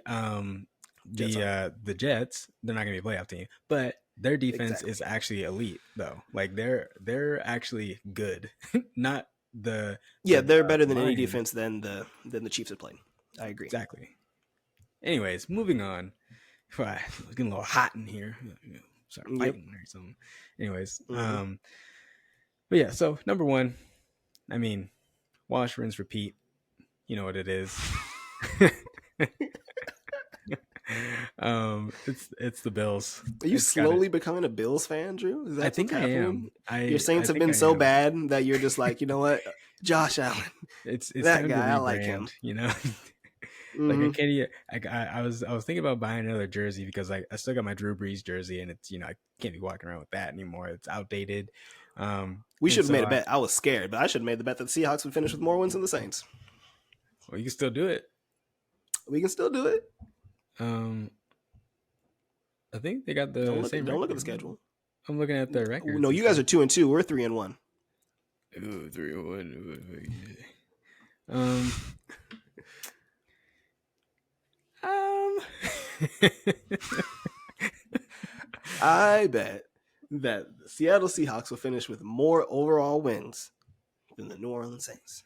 Jets, they're not going to be a playoff team, but their defense is actually elite though. Like they're actually good. Not the they're better than any defense than the Chiefs have played. I agree. Exactly. Anyways, moving on. It's getting a little hot in here. Start fighting or something. Anyways, but yeah. So number one, I mean, wash, rinse, repeat. You know what it is. It's the Bills. Are you slowly becoming a Bills fan, Drew? Is that I think I am. Your Saints have been so bad that you're just like, you know what, Josh Allen. It's that guy. I like him. You know. Like I can't. I was thinking about buying another jersey because I still got my Drew Brees jersey, and it's I can't be walking around with that anymore. It's outdated. We should have made a bet. I was scared, but I should have made the bet that the Seahawks would finish with more wins than the Saints. Well, you can still do it. We can still do it. I think they got the same. Don't look at the schedule. I'm looking at their record. No, you guys are 2-2. We're 3-1. Ooh, 3-1. I bet that the Seattle Seahawks will finish with more overall wins than the New Orleans Saints.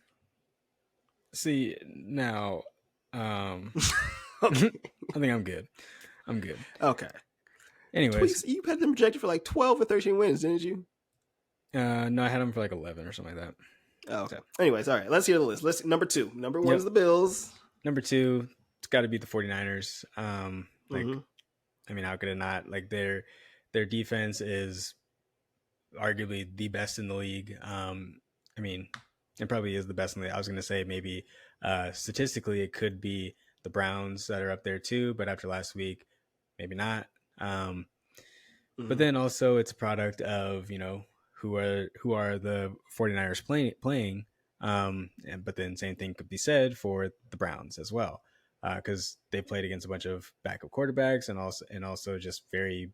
See, now, I think I'm good. Okay. Anyways. You had them projected for like 12 or 13 wins, didn't you? No, I had them for like 11 or something like that. Oh, okay. Anyways, all right. Let's hear the list. Number 2. Number 1 is the Bills. Number 2, it's got to be the 49ers. I mean, how could it not? Like their defense is arguably the best in the league. I mean, it probably is the best in the league. I was going to say maybe statistically it could be the Browns that are up there too, but after last week, maybe not. But then also it's a product of, who are the 49ers playing. But then same thing could be said for the Browns as well. Because they played against a bunch of backup quarterbacks and also just very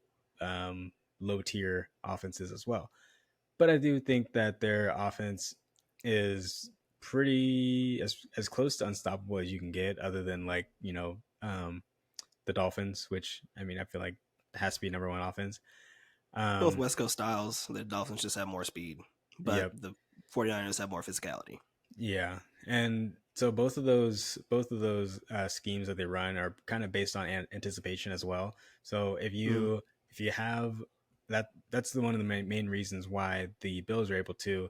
low tier offenses as well. But I do think that their offense is pretty as close to unstoppable as you can get, other than the Dolphins, which I mean I feel like has to be number 1 offense. Both West Coast styles. The Dolphins just have more speed, but the 49ers have more physicality. Yeah, and so both of those schemes that they run are kind of based on anticipation as well. So if you have that's one of the main reasons why the Bills are able to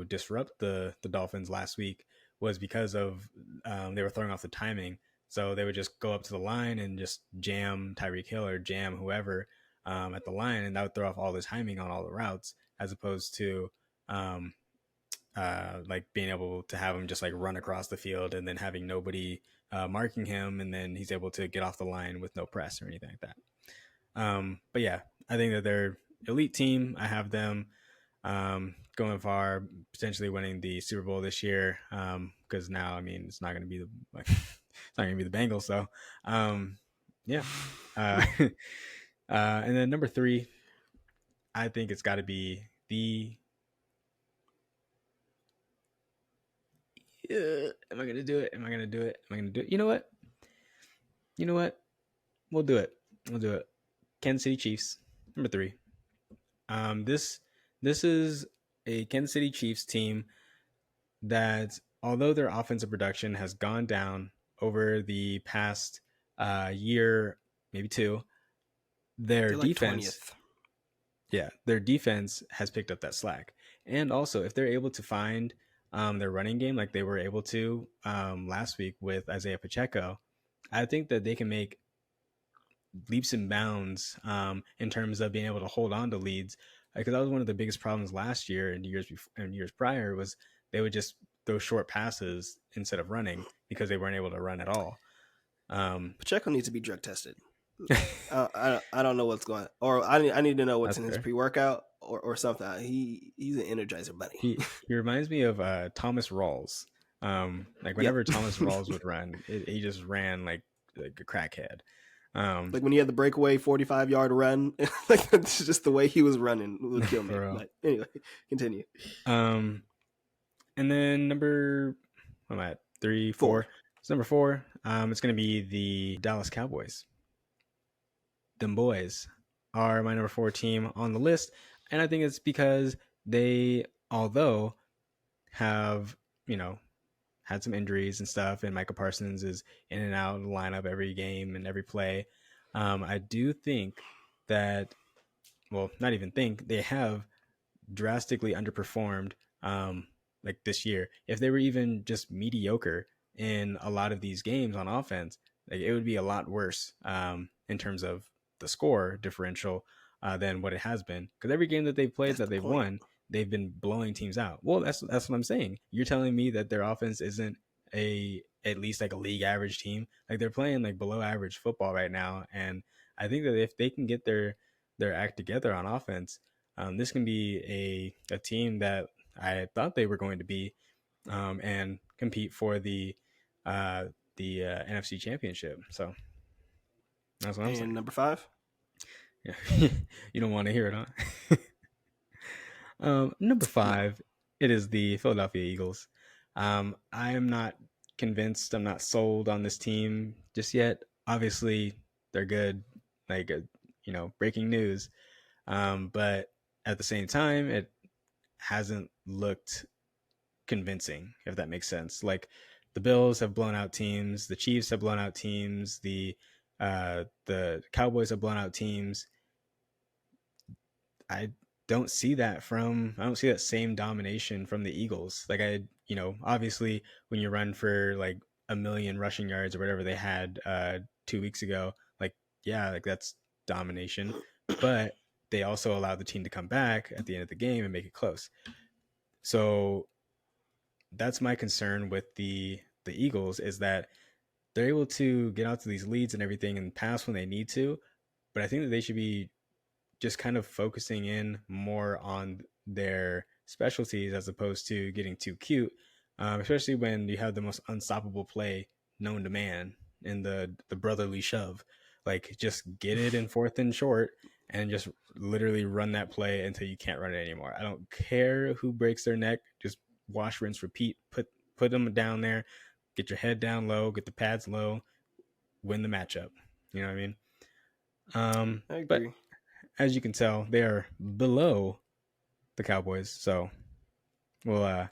disrupt the Dolphins last week was because of they were throwing off the timing. So they would just go up to the line and just jam Tyreek Hill or jam whoever at the line, and that would throw off all the timing on all the routes, as opposed to like being able to have him just like run across the field and then having nobody marking him, and then he's able to get off the line with no press or anything like that. But yeah, I think that they're elite team. I have them going far, potentially winning the Super Bowl this year. Because now, I mean, it's not going to be it's not going to be the Bengals. So, yeah. And then number 3, I think it's got to be the. Am I going to do it? You know what? We'll do it. Kansas City Chiefs, number 3. This is a Kansas City Chiefs team that, although their offensive production has gone down over the past year, maybe 2, their defense, their defense has picked up that slack. And also, if they're able to find their running game like they were able to last week with Isaiah Pacheco, I think that they can make leaps and bounds in terms of being able to hold on to leads. Because that was one of the biggest problems last year and years prior was they would just throw short passes instead of running because they weren't able to run at all. Pacheco needs to be drug tested. I don't know what's going on. Or I need to know what's in his pre-workout, or something. He's an Energizer Bunny. He reminds me of Thomas Rawls. Like Yep. whenever Thomas Rawls would run, he just ran like a crackhead. Like when he had the breakaway 45-yard run, like that's just the way he was running would kill me. But anyway, continue. And then I'm at 3, 4. Four. So number 4, it's going to be the Dallas Cowboys. Them boys are my number 4 team on the list, and I think it's because they, although have had some injuries and stuff, and Micah Parsons is in and out of the lineup every game and every play. I do think that, well, not even think, they have drastically underperformed like this year. If they were even just mediocre in a lot of these games on offense, like it would be a lot worse in terms of the score differential than what it has been. Because every game that they've played that they've won, they've been blowing teams out. Well, that's what I'm saying. You're telling me that their offense isn't at least like a league average team. Like they're playing like below average football right now, and I think that if they can get their act together on offense, this can be a team that I thought they were going to be and compete for the NFC Championship. So that's what I'm saying. And number 5. Yeah, you don't want to hear it, huh? Number 5, it is the Philadelphia Eagles. I am not convinced. I'm not sold on this team just yet. Obviously, they're good. Like, breaking news. But at the same time, it hasn't looked convincing, if that makes sense. Like, the Bills have blown out teams. The Chiefs have blown out teams. The Cowboys have blown out teams. I don't see that same domination from the Eagles. Like obviously when you run for like 1,000,000 rushing yards or whatever they had 2 weeks ago, like that's domination. But they also allowed the team to come back at the end of the game and make it close. So that's my concern with the Eagles, is that they're able to get out to these leads and everything and pass when they need to. But I think that they should be just kind of focusing in more on their specialties as opposed to getting too cute, especially when you have the most unstoppable play known to man in the brotherly shove. Like, just get it in 4th and short and just literally run that play until you can't run it anymore. I don't care who breaks their neck. Just wash, rinse, repeat. Put them down there. Get your head down low. Get the pads low. Win the matchup. You know what I mean? I agree. But as you can tell, they are below the Cowboys, so we'll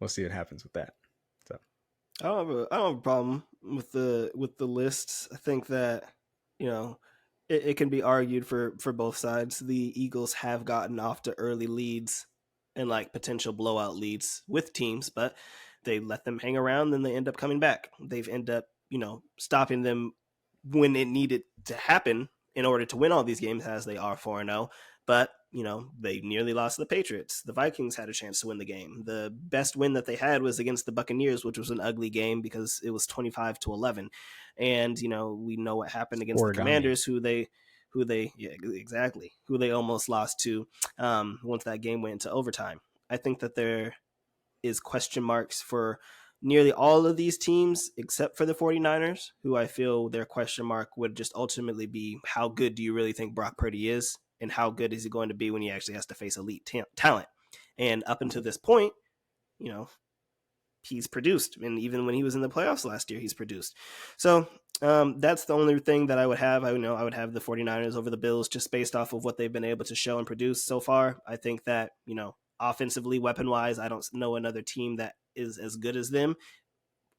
see what happens with that. So I don't have a problem with the lists. I think that it can be argued for both sides. The Eagles have gotten off to early leads and like potential blowout leads with teams, but they let them hang around, then they end up coming back. They've ended up stopping them when it needed to happen in order to win all these games, as they are 4-0. But, they nearly lost to the Patriots. The Vikings had a chance to win the game. The best win that they had was against the Buccaneers, which was an ugly game because it was 25-11. And, we know what happened against the Commanders, who they almost lost to once that game went into overtime. I think that there is question marks for nearly all of these teams except for the 49ers, who I feel their question mark would just ultimately be, how good do you really think Brock Purdy is, and how good is he going to be when he actually has to face elite talent? And up until this point, he's produced, and even when he was in the playoffs last year, he's produced. So that's the only thing that I would have. I would have the 49ers over the Bills just based off of what they've been able to show and produce so far. I think that, offensively, weapon-wise, I don't know another team that is as good as them,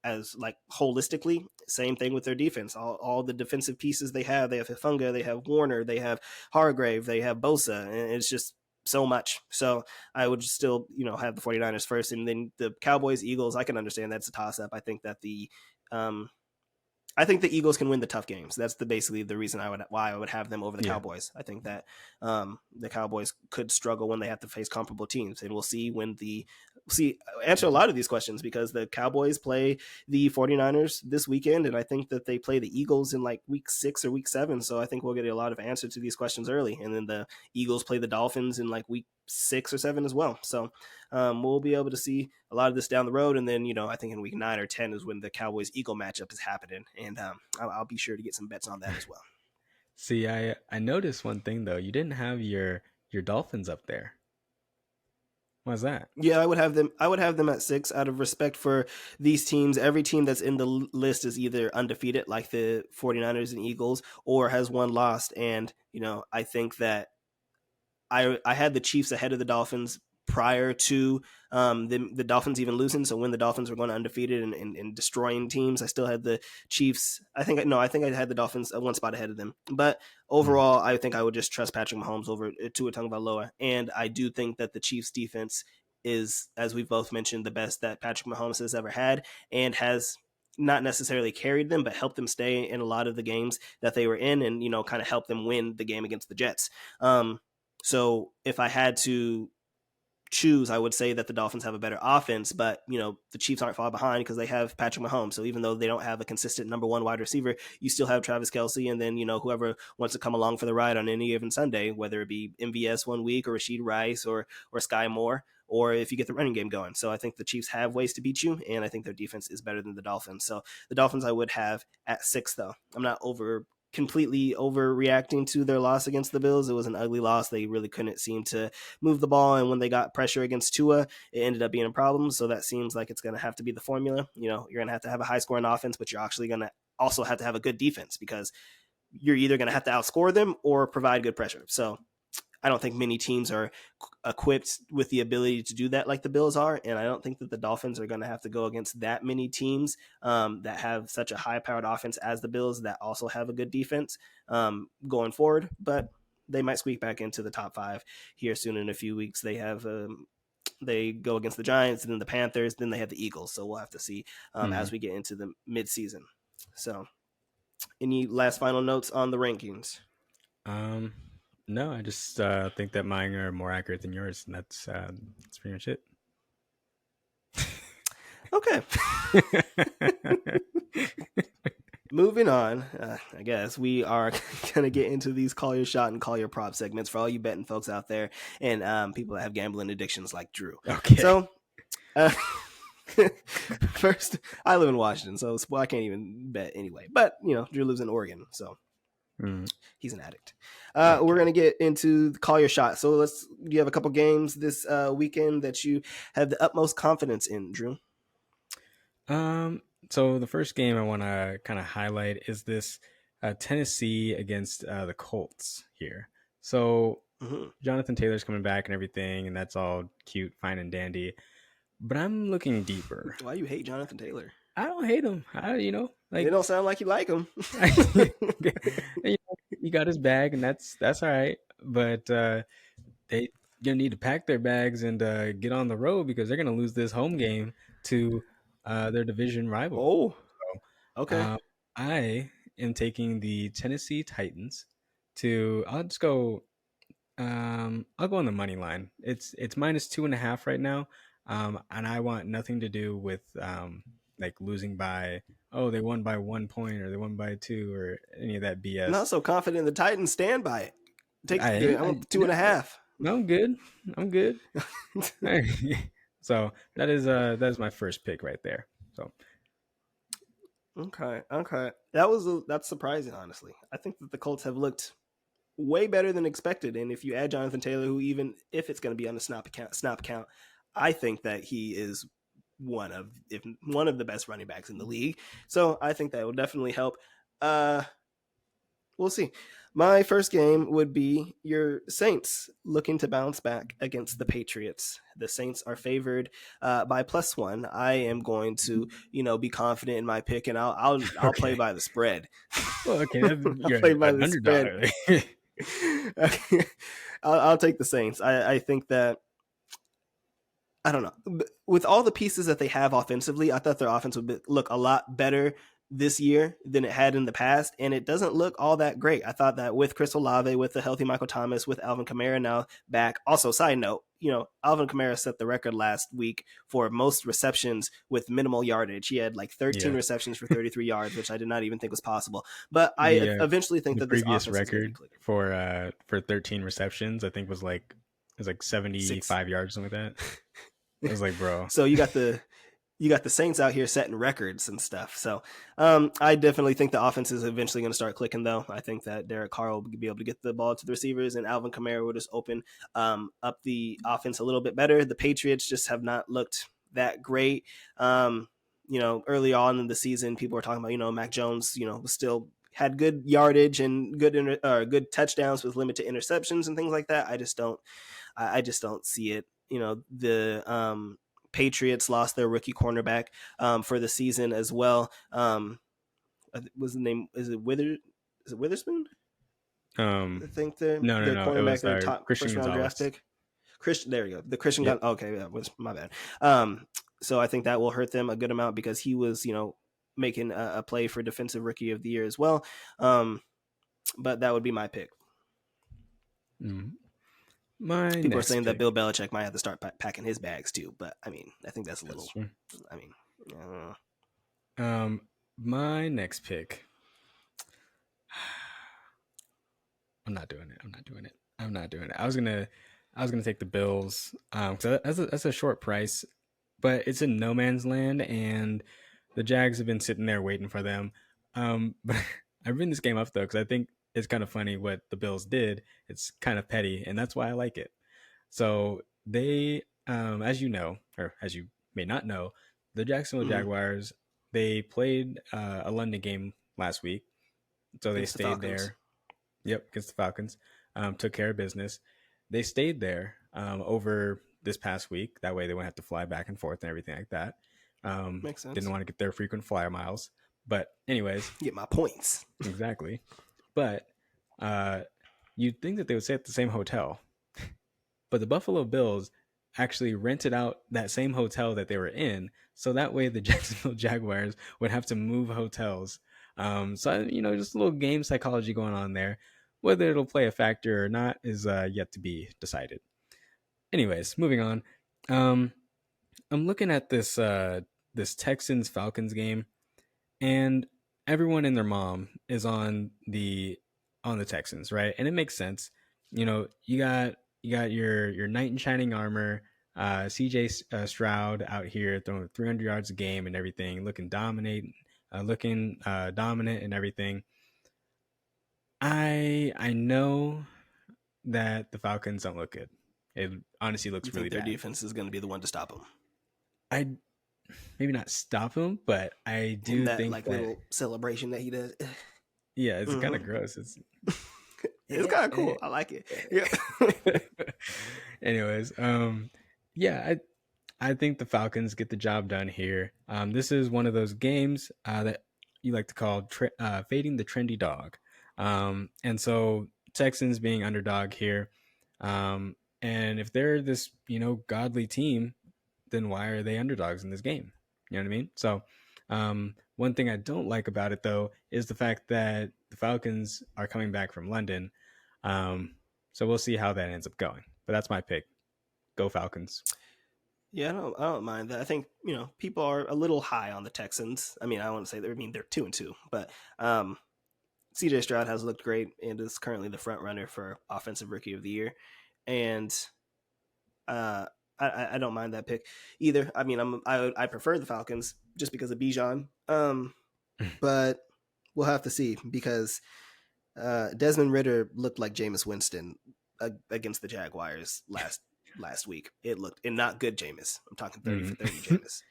as like holistically. Same thing with their defense. All the defensive pieces they have Hufanga, they have Warner, they have Hargrave, they have Bosa, and it's just so much. So I would still, have the 49ers first, and then the Cowboys, Eagles, I can understand that's a toss-up. I think that the Eagles can win the tough games. That's basically the reason why I would have them over the Cowboys. I think that the Cowboys could struggle when they have to face comparable teams, and we'll see when the see answer a lot of these questions because the Cowboys play the 49ers this weekend, and I think that they play the Eagles in like week 6 or week 7. So I think we'll get a lot of answer to these questions early. And then the Eagles play the Dolphins in like week 6 or 7 as well. So we'll be able to see a lot of this down the road. And then, I think in week 9 or 10 is when the Cowboys Eagle matchup is happening. And I'll be sure to get some bets on that as well. See, I noticed one thing though. You didn't have your Dolphins up there. Why's that? Yeah, I would have them. I would have them at 6 out of respect for these teams. Every team that's in the list is either undefeated, like the 49ers and Eagles, or has one lost. And I think that I had the Chiefs ahead of the Dolphins prior to the Dolphins even losing. So when the Dolphins were going undefeated and destroying teams, I still had the Chiefs. I think I had the Dolphins one spot ahead of them. But overall, I think I would just trust Patrick Mahomes over Tua Tagovailoa. And I do think that the Chiefs defense is, as we've both mentioned, the best that Patrick Mahomes has ever had, and has not necessarily carried them, but helped them stay in a lot of the games that they were in, and kind of helped them win the game against the Jets. So if I had to choose, I would say that the Dolphins have a better offense, but the Chiefs aren't far behind because they have Patrick Mahomes. So even though they don't have a consistent number one wide receiver, you still have Travis Kelce, and then whoever wants to come along for the ride on any given Sunday, whether it be MVS one week or Rashid Rice or Sky Moore, or if you get the running game going. So I think the Chiefs have ways to beat you, and I think their defense is better than the Dolphins. So the Dolphins I would have at 6, though. I'm not completely overreacting to their loss against the Bills. It was an ugly loss. They really couldn't seem to move the ball, and when they got pressure against Tua, it ended up being a problem. So that seems like it's going to have to be the formula. You're going to have a high-scoring offense, but you're actually going to also have to have a good defense, because you're either going to have to outscore them or provide good pressure. So I don't think many teams are equipped with the ability to do that like the Bills are, and I don't think that the Dolphins are going to have to go against that many teams that have such a high-powered offense as the Bills that also have a good defense going forward. But they might squeak back into the top 5 here soon in a few weeks. They have they go against the Giants, and then the Panthers, then they have the Eagles. So we'll have to see as we get into the midseason. So any last final notes on the rankings? No, I just think that mine are more accurate than yours, and that's pretty much it. Okay. Moving on, I guess we are going to get into these call your shot and call your prop segments for all you betting folks out there, and people that have gambling addictions like Drew. Okay. So, first, I live in Washington, so I can't even bet anyway. But, Drew lives in Oregon, so he's an addict. Okay. We're going to get into call your shot. So you have a couple games this weekend that you have the utmost confidence in, Drew? So the first game I want to kind of highlight is this Tennessee against the Colts here. So Jonathan Taylor's coming back and everything, and that's all cute, fine, and dandy. But I'm looking deeper. Why you hate Jonathan Taylor? I don't hate him. They don't sound like you like him. He got his bag, and that's all right. But they gonna need to pack their bags and get on the road, because they're gonna lose this home game to their division rival. Oh, so, okay. I am taking the Tennessee Titans to. I'll just go. I'll go on the money line. It's -2.5 right now, and I want nothing to do with like losing by they won by 1 point or they won by 2 or any of that BS. I'm not so confident the Titans stand by it. I'm 2.5. No, I'm good. So that is my first pick right there. So okay, that's surprising, honestly. I think that the Colts have looked way better than expected, and if you add Jonathan Taylor, who even if it's going to be on the snap count, I think that he is one of the best running backs in the league. So I think that will definitely help. We'll see. My first game would be your Saints looking to bounce back against the Patriots. The Saints are favored by +1. I am going to, be confident in my pick, and I'll play by the spread. Well, okay, I'll play by the spread. I'll take the Saints. I think that, I don't know. With all the pieces that they have offensively, I thought their offense would look a lot better this year than it had in the past, and it doesn't look all that great. I thought that with Chris Olave, with the healthy Michael Thomas, with Alvin Kamara now back. Also, side note, Alvin Kamara set the record last week for most receptions with minimal yardage. He had like 13 Yeah. receptions for 33 yards, which I did not even think was possible. But I The eventually think the that this previous offense is going to be record clicking. for 13 receptions, I think was like Six. 75 yards, something like that. I was like, bro. So you got the Saints out here setting records and stuff. So I definitely think the offense is eventually going to start clicking, though. I think that Derek Carr will be able to get the ball to the receivers, and Alvin Kamara will just open up the offense a little bit better. The Patriots just have not looked that great. Early on in the season, people were talking about, Mac Jones, still had good yardage and good touchdowns with limited interceptions and things like that. I just don't see it. The Patriots lost their rookie cornerback for the season as well. Was the name? Is it Witherspoon? I think they're No, their no. It cornerback, was their top Christian first round draft Gonzalez. pick. Christian, there you go. The Christian Yep. gun. Okay, that was my bad. So I think that will hurt them a good amount because he was, making a play for defensive rookie of the year as well. But that would be my pick. Mm. My People are next saying that pick. Bill Belichick might have to start packing his bags too, but I mean, I think that's a little. That's true. I mean, My next pick. I'm not doing it. I was gonna take the Bills. So that's a short price, but it's in no man's land, and the Jags have been sitting there waiting for them. But I bring this game up though because I think it's kind of funny what the Bills did. It's kind of petty, and that's why I like it. So they, as you know, or as you may not know, the Jacksonville Jaguars, they played a London game last week, so they stayed there. Yep, against the Falcons. Took care of business. They stayed there over this past week. That way they wouldn't have to fly back and forth and everything like that. makes sense. Didn't want to get their frequent flyer miles. But anyways. Get my points. Exactly. But you'd think that they would stay at the same hotel. But the Buffalo Bills actually rented out that same hotel that they were in. So that way the Jacksonville Jaguars would have to move hotels. So, just a little game psychology going on there. Whether it'll play a factor or not is yet to be decided. Anyways, moving on. I'm looking at this Texans Falcons game, and everyone and their mom is on the Texans, right? And it makes sense. You got your knight in shining armor, CJ Stroud out here throwing 300 yards a game and everything, looking dominant and everything. I know that the Falcons don't look good. It honestly looks really bad. Their defense is going to be the one to stop them. I maybe not stop him, but I do think that little celebration that he does. Yeah, it's kind of gross. It's kind of cool. I like it. Yeah. Anyways, I think the Falcons get the job done here. This is one of those games that you like to call fading the trendy dog. And so Texans being underdog here. And if they're this, godly team, then why are they underdogs in this game? You know what I mean? So one thing I don't like about it, though, is the fact that the Falcons are coming back from London. So we'll see how that ends up going. But that's my pick. Go Falcons. Yeah, I don't mind that. I think, people are a little high on the Texans. I mean, I want to say they're 2-2, but CJ Stroud has looked great and is currently the front runner for offensive rookie of the year. And I don't mind that pick either. I mean, I prefer the Falcons just because of Bijan. But we'll have to see because Desmond Ridder looked like Jameis Winston against the Jaguars last week. It looked, and not good Jameis. I'm talking 30 for 30 Jameis.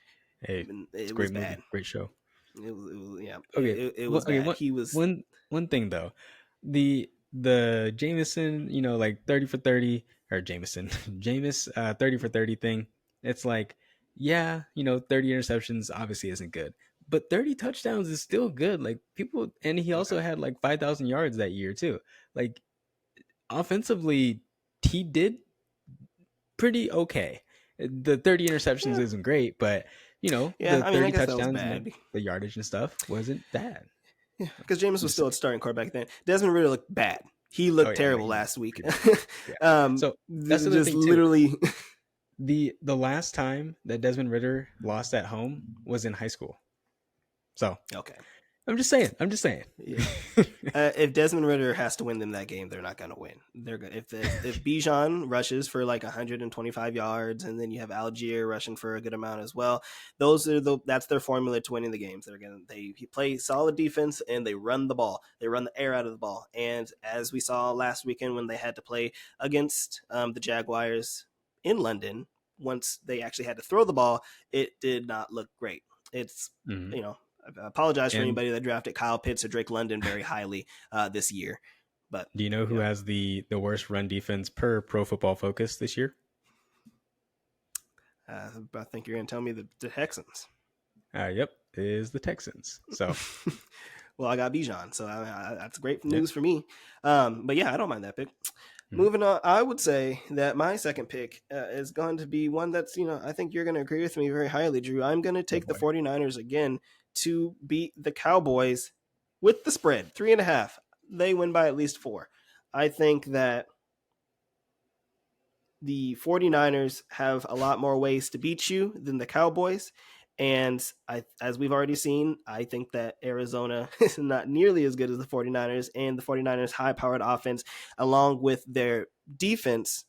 Hey, it was bad. Movie. Great show. It was yeah. Okay, it was bad. He was one thing though. The Jameson, like 30 for 30 or Jameis 30 for 30 thing. It's like, 30 interceptions obviously isn't good, but 30 touchdowns is still good. Like people, and he also had like 5,000 yards that year too. Like offensively, he did pretty okay. The 30 interceptions isn't great, but the 30 touchdowns and the yardage and stuff wasn't bad. Yeah, because Jameis was still a starting quarterback then. Desmond Ridder looked bad. He Oh looked yeah, no, terrible he last week. pretty bad. Yeah. So that's the other Just thing too. literally. The last time that Desmond Ritter lost at home was in high school. So Okay. I'm just saying. I'm just saying. Yeah. If Desmond Ritter has to win them that game, they're not going to win. They're good. If Bijan rushes for like 125 yards, and then you have Algier rushing for a good amount as well, that's their formula to winning the games. They play solid defense and they run the ball. They run the air out of the ball. And as we saw last weekend when they had to play against the Jaguars in London, once they actually had to throw the ball, it did not look great. It's Mhm. I apologize for And anybody that drafted Kyle Pitts or Drake London very highly this year. But do you know who yeah, has the worst run defense per Pro Football Focus this year? I think you're going to tell me the Texans. Yep, it is the Texans. So Well, I got Bijan, so that's great yeah. news for me. But yeah, I don't mind that pick. Mhm. Moving on, I would say that my second pick is going to be one that's, I think you're going to agree with me very highly, Drew. I'm going to Oh take the boy. 49ers again to beat the Cowboys with the spread, 3.5. They win by at least 4. I think that the 49ers have a lot more ways to beat you than the Cowboys. And as we've already seen, I think that Arizona is not nearly as good as the 49ers, and the 49ers' high powered offense, along with their defense,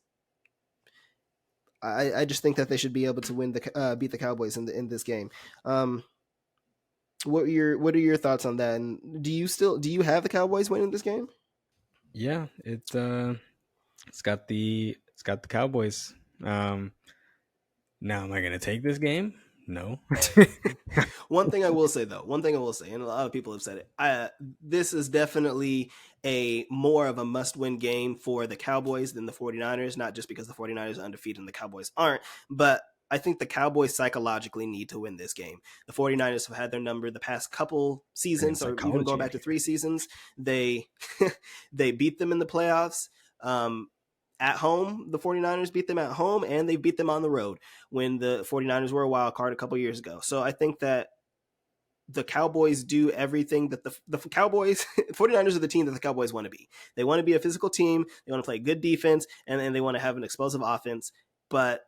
I just think that they should be able to beat the Cowboys in this game. What are your thoughts on that? And do you have the Cowboys winning this game? Yeah, it's got the Cowboys. Now am I gonna take this game? No. One thing I will say, and a lot of people have said it, this is definitely a more of a must-win game for the Cowboys than the 49ers, not just because the 49ers are undefeated and the Cowboys aren't, but I think the Cowboys psychologically need to win this game. The 49ers have had their number the past couple Bringing seasons, or even going psychology in back to here. 3 seasons. They they beat them in the playoffs. At home, the 49ers beat them at home, and they beat them on the road when the 49ers were a wild card a couple years ago. So I think that the Cowboys do everything that the Cowboys, 49ers are the team that the Cowboys want to be. They want to be a physical team. They want to play good defense, and they want to have an explosive offense. But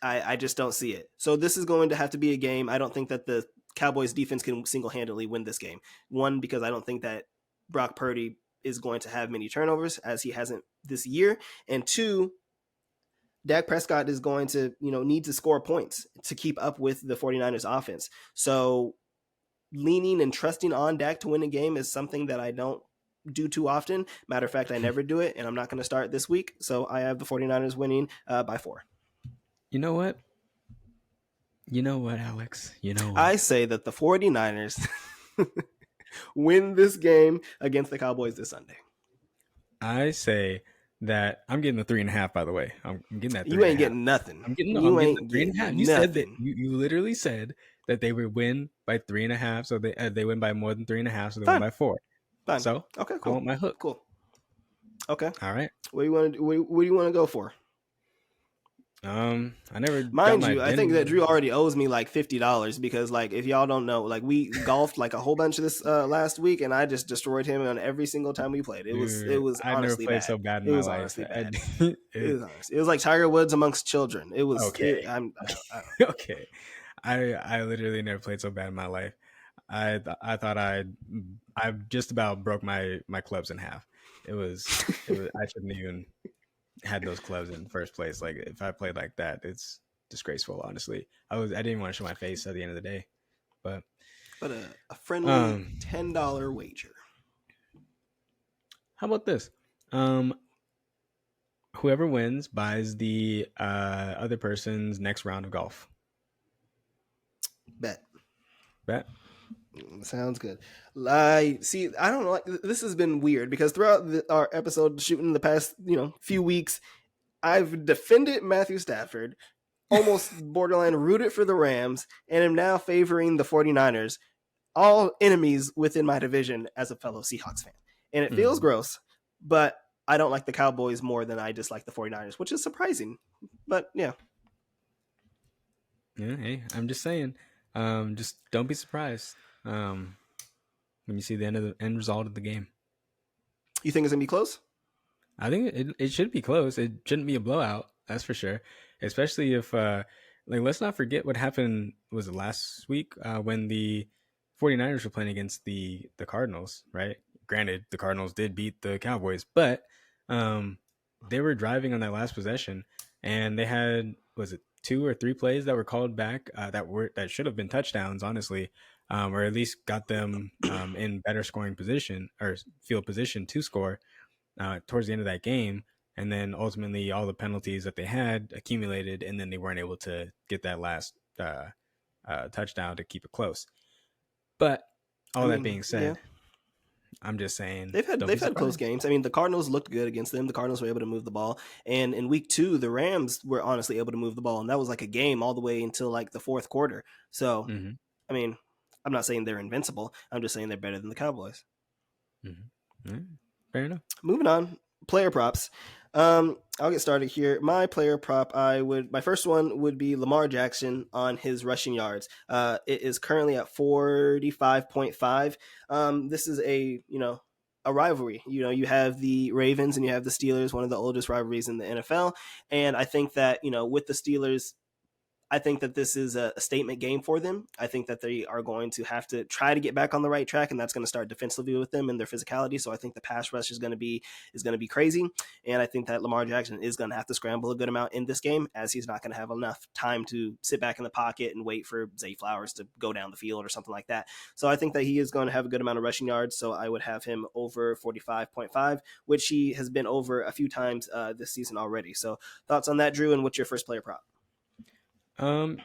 I just don't see it. So this is going to have to be a game. I don't think that the Cowboys defense can single-handedly win this game. One, because I don't think that Brock Purdy is going to have many turnovers as he hasn't this year. And two, Dak Prescott is going to, need to score points to keep up with the 49ers offense. So leaning and trusting on Dak to win a game is something that I don't do too often. Matter of fact, I never do it, and I'm not going to start this week. So I have the 49ers winning by 4. You know what? You know what, Alex? You know what? I say that the 49ers win this game against the Cowboys this Sunday. I say that I'm getting the 3.5. By the way, I'm getting that three You and a ain't half. getting nothing. I'm getting You the ain't 3.5. getting You said that nothing. you literally said that they would win by 3.5. So they win by more than 3.5. So they win Fine. by 4. Fine. So Okay, I cool. want my hook. Cool. Okay. All right. What do you want to do? What do you want to go for? I never got Mind my you, I think that Denver. Drew already owes me like $50 because, like, if y'all don't know, like, we golfed like a whole bunch of this last week, and I just destroyed him on every single time we played. It Dude, was I've never honestly played bad. so bad in It my was life. honestly bad. It It, was honest. It was like Tiger Woods amongst children. It was. okay. I Okay. I literally never played so bad in my life. I thought I just about broke my clubs in half. It was I shouldn't even had those clubs in the first place. Like if I played like that, it's disgraceful. Honestly, I didn't even want to show my face at the end of the day. But But a friendly um, $10 wager. how about this? Um, whoever wins buys the other person's next round of golf. Bet. Bet. Sounds good. I see. I don't know. Like, this has been weird because throughout our episode shooting in the past, few weeks, I've defended Matthew Stafford, almost borderline rooted for the Rams, and am now favoring the 49ers, all enemies within my division as a fellow Seahawks fan. And it feels gross, but I don't like the Cowboys more than I dislike the 49ers, which is surprising. But yeah. Yeah. Hey, I'm just saying. Just don't be surprised when you see the end result of the game. You think it's gonna be close? I think it should be close. It shouldn't be a blowout. That's for sure. Especially if like let's not forget what happened was it last week when the 49ers were playing against the Cardinals, right? Granted, the Cardinals did beat the Cowboys, but um they were driving on that last possession and they had was it two or three plays that were called back that should have been touchdowns, honestly. Or at least got them in better scoring position or field position to score towards the end of that game. And then ultimately, all the penalties that they had accumulated, and then they weren't able to get that last touchdown to keep it close. But I all that mean, being yeah. said, I'm just saying, They've had don't be they've had close surprised. games. I mean, the Cardinals looked good against them. The Cardinals were able to move the ball, and in week 2, the Rams were honestly able to move the ball, and that was like a game all the way until like the fourth quarter. So, Mm-hmm. I mean, I'm not saying they're invincible. I'm just saying they're better than the Cowboys. Mm-hmm. Yeah, fair enough. Moving on, player props. I'll get started here. My player prop, my first one would be Lamar Jackson on his rushing yards. It is currently at 45.5. This is a rivalry. You have the Ravens and you have the Steelers, one of the oldest rivalries in the NFL. And I think that with the Steelers, I think that this is a statement game for them. I think that they are going to have to try to get back on the right track, and that's going to start defensively with them and their physicality. So I think the pass rush is going to be crazy, and I think that Lamar Jackson is going to have to scramble a good amount in this game, as he's not going to have enough time to sit back in the pocket and wait for Zay Flowers to go down the field or something like that. So I think that he is going to have a good amount of rushing yards. So I would have him over 45.5, which he has been over a few times this season already. So thoughts on that, Drew? And what's your first player prop? Um,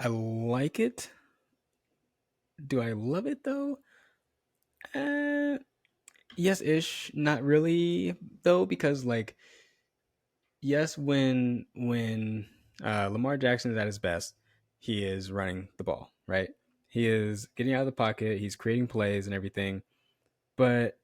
I like it. Do I love it though? Uh, yes, ish. Not really though, because like yes, when Lamar Jackson is at his best, he is running the ball, right? He is getting out of the pocket, he's creating plays and everything, but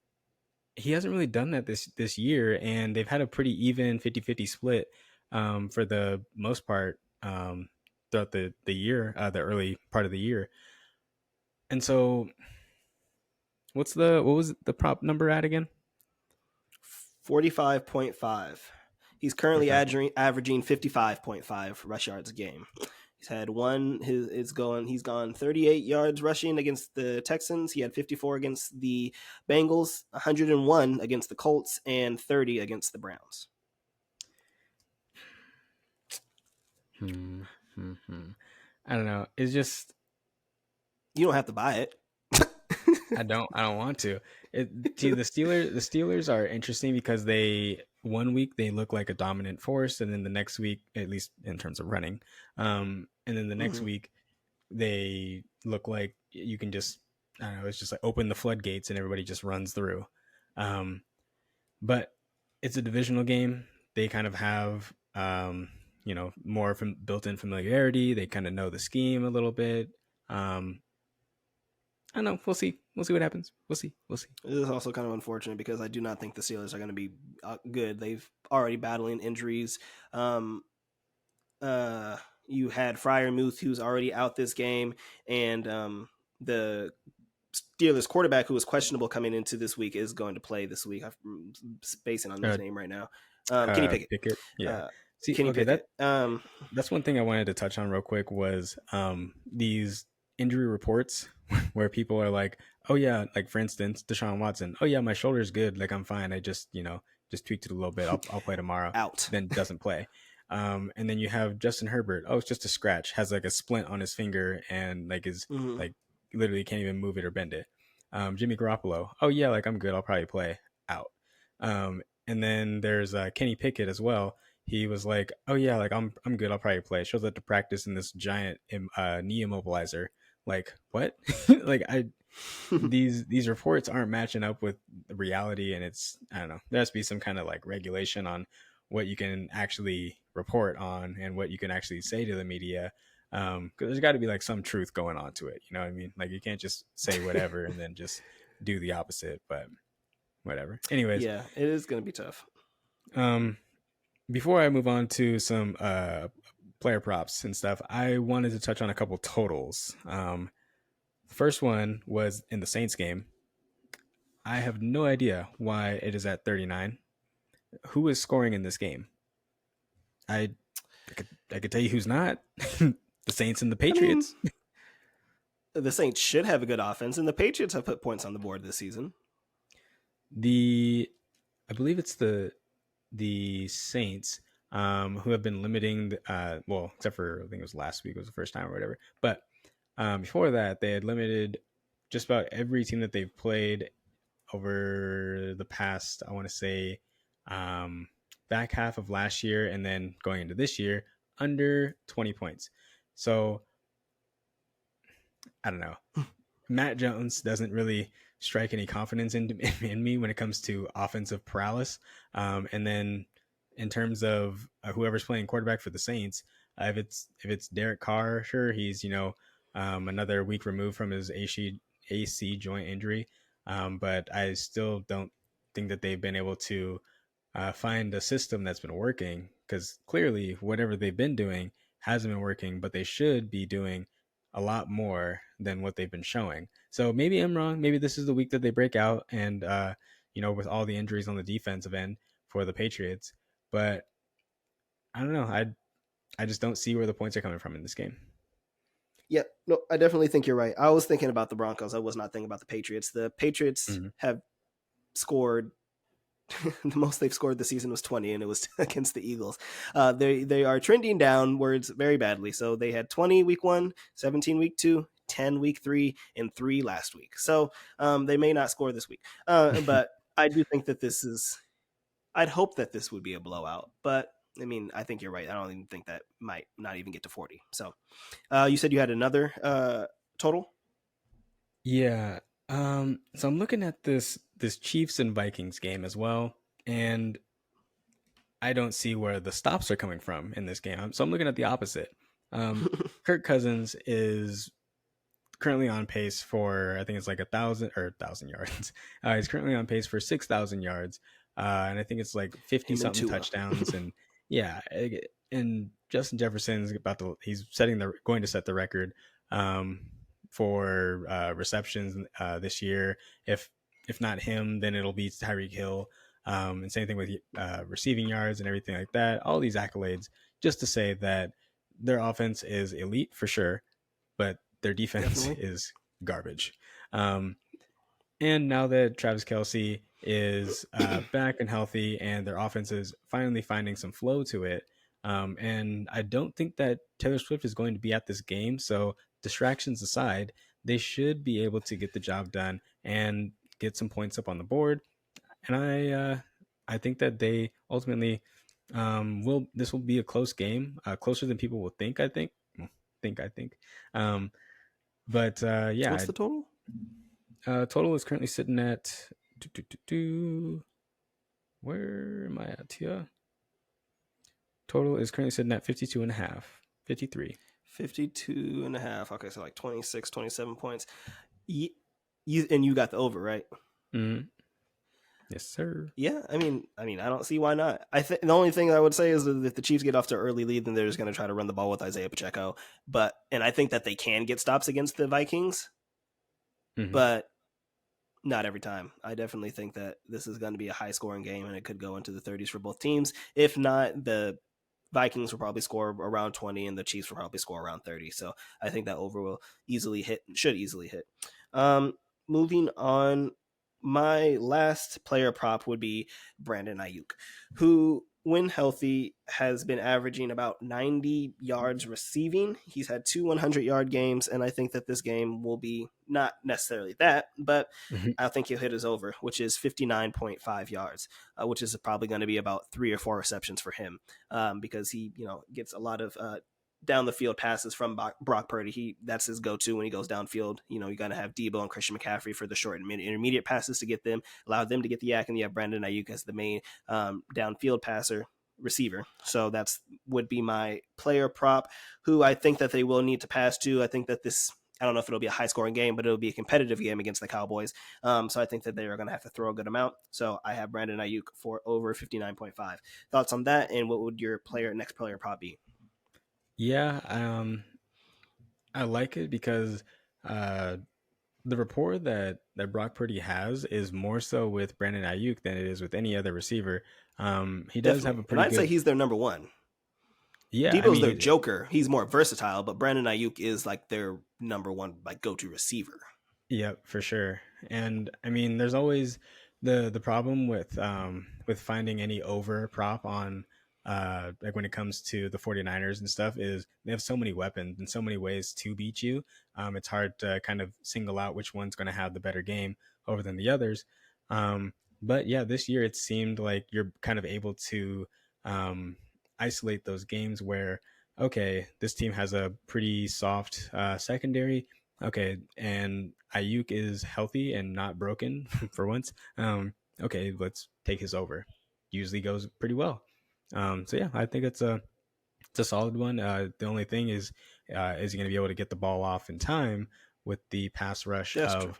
he hasn't really done that this year, and they've had a pretty even 50-50 split for the most part throughout the year, the early part of the year. And so, what was the prop number at again? 45.5. He's currently 45. averaging 55.5 rush yards a game. He's had one. He's gone 38 yards rushing against the Texans. He had 54 against the Bengals, 101 against the Colts, and 30 against the Browns. Hmm, hmm. I don't know. It's just You don't have to buy it. I don't want to. The Steelers are interesting because they one week they look like a dominant force, and then the next week, at least in terms of running, and then the next Mm-hmm. week they look like you can just I don't know. It's just like open the floodgates and everybody just runs through. Um, but it's a divisional game. They kind of have more from built-in familiarity. They kind of know the scheme a little bit. Um, I don't know. We'll see. We'll see what happens. We'll see. We'll see. It is also kind of unfortunate because I do not think the Steelers are going to be good. They've already battling injuries. Um, uh, you had Fryermuth, who's already out this game, and the Steelers quarterback, who was questionable coming into this week, is going to play this week. I'm spacing on his Uh, name right now. Kenny Pickett. Pickett. Yeah. Uh, See, Kenny okay, that Pickett. that's one thing I wanted to touch on real quick was these injury reports where people are like, oh yeah, like for instance, Deshaun Watson, oh yeah, my shoulder's good, like I'm fine. I just just tweaked it a little bit. I'll play tomorrow. Out. Then doesn't play. And then you have Justin Herbert. Oh, it's just a scratch. Has like a splint on his finger and like is Mm-hmm. like literally can't even move it or bend it. Jimmy Garoppolo. Oh yeah, like I'm good. I'll probably play out. And then there's Kenny Pickett as well. He was like, "Oh yeah, like I'm good. I'll probably play." Shows up to practice in this giant knee immobilizer. Like what? like I these reports aren't matching up with the reality, and it's I don't know. There has to be some kind of like regulation on what you can actually report on and what you can actually say to the media. Because there's got to be like some truth going on to it. You know what I mean? Like you can't just say whatever and then just do the opposite. But whatever. Anyways, Yeah, it is going to be tough. um, before I move on to some player props and stuff, I wanted to touch on a couple totals. The first one was in the Saints game. I have no idea why it is at 39. Who is scoring in this game? I I could tell you who's not. The Saints and the I mean, Patriots. the Saints should have a good offense, and the Patriots have put points on the board this season. The I believe it's the Saints, who have been limiting, well, except for I think it was last week was the first time or whatever. But before that, they had limited just about every team that they've played over the past, I want to say, um, back half of last year and then going into this year under 20 points. So I don't know. Matt Jones doesn't really strike any confidence in me when it comes to offensive prowess. And then in terms of whoever's playing quarterback for the Saints, if it's Derek Carr, sure, he's another week removed from his AC joint injury, but I still don't think that they've been able to find a system that's been working, because clearly whatever they've been doing hasn't been working, but they should be doing a lot more than what they've been showing. So maybe I'm wrong. Maybe this is the week that they break out, and with all the injuries on the defensive end for the Patriots. But I don't know. I just don't see where the points are coming from in this game. Yeah, no, I definitely think you're right. I was thinking about the Broncos. I was not thinking about the Patriots. The Patriots Mm-hmm. have scored the most they've scored this season was 20, and it was against the Eagles. They are trending downwards very badly. So they had 20 week 1, 17 week 2, 10 week 3, and 3 last week. So they may not score this week. But I do think that this is. I'd hope that this would be a blowout, but I mean, I think you're right. I don't even think that might not even get to 40. So you said you had another total. Yeah. So I'm looking at this Chiefs and Vikings game as well, and I don't see where the stops are coming from in this game. So I'm looking at the opposite. Kirk Cousins is currently on pace for, I think it's like 1,000 yards. He's currently on pace for 6,000 yards, and I think it's like 50 Him and something Tua. touchdowns. And yeah, and Justin Jefferson's he's going to set the record for receptions this year. If not him, then it'll be Tyreek Hill. And same thing with receiving yards and everything like that. All these accolades just to say that their offense is elite for sure, but their defense Definitely. is garbage. Um, and now that Travis Kelsey is back and healthy, and their offense is finally finding some flow to it, and I don't think that Taylor Swift is going to be at this game. So distractions aside, they should be able to get the job done and get some points up on the board. And I think that they ultimately will. This will be a close game, closer than people will think. I think. Well, I think. Um, but What's yeah, the total? total is currently sitting at where am I at here? Total is currently sitting at 52 and a half, 53. 52 and a half. Okay, so like 26, 27 points. And you got the over, right? Mm-hmm. Yes, sir. Yeah, I don't see why not. I think the only thing I would say is that if the Chiefs get off to an early lead, then they're just going to try to run the ball with Isaiah Pacheco. And I think that they can get stops against the Vikings, Mm-hmm. but not every time. I definitely think that this is going to be a high scoring game, and it could go into the 30s for both teams. If not, the Vikings will probably score around 20, and the Chiefs will probably score around 30. So I think that over will should easily hit. Moving on, my last player prop would be Brandon Ayuk, who, when healthy, has been averaging about 90 yards receiving. He's had 2 100-yard games, and I think that this game will be not necessarily that, but Mm-hmm. I think he'll hit his over, which is 59.5 yards, which is probably going to be about 3 or 4 receptions for him, because he gets a lot of down the field passes from Brock Purdy. That's his go-to when he goes downfield. You got to have Debo and Christian McCaffrey for the short and intermediate passes to get them, allow them to get the yak, and you have Brandon Ayuk as the main downfield passer receiver. So that's would be my player prop, who I think that they will need to pass to. I think that I don't know if it'll be a high scoring game, but it'll be a competitive game against the Cowboys. So I think that they are going to have to throw a good amount. So I have Brandon Ayuk for over 59.5. Thoughts on that? And what would your next player prop be? Yeah, I like it because the rapport that Brock Purdy has is more so with Brandon Ayuk than it is with any other receiver. He does have Definitely. a And pretty I'd say good, he's their number one. yeah. I Debo's their mean, joker. He's more versatile, but Brandon Ayuk is like their number one like go-to receiver. yeah, for sure. And I mean, there's always the problem with finding any over prop on like when it comes to the 49ers and stuff is they have so many weapons and so many ways to beat you. It's hard to kind of single out which one's going to have the better game over than the others. But yeah, this year it seemed like you're kind of able to um, isolate those games where okay, this team has a pretty soft secondary. Okay, and Ayuk is healthy and not broken for once. Okay, let's take his over. Usually goes pretty well. So yeah, I think it's a solid one. The only thing is he going to be able to get the ball off in time with the pass rush That's true.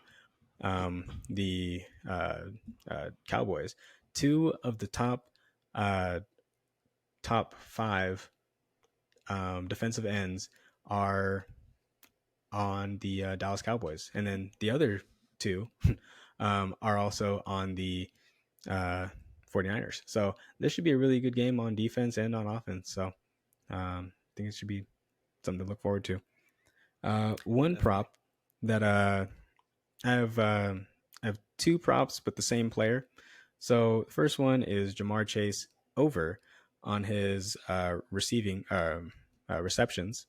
of the Cowboys? Two of the uh, top five defensive ends are on the Dallas Cowboys, and then the other two are also on the uh, 49ers. So this should be a really good game on defense and on offense. So I think it should be something to look forward to. One Definitely. prop that I have two props, but the same player. So the first one is Jamar Chase over on his receiving receptions.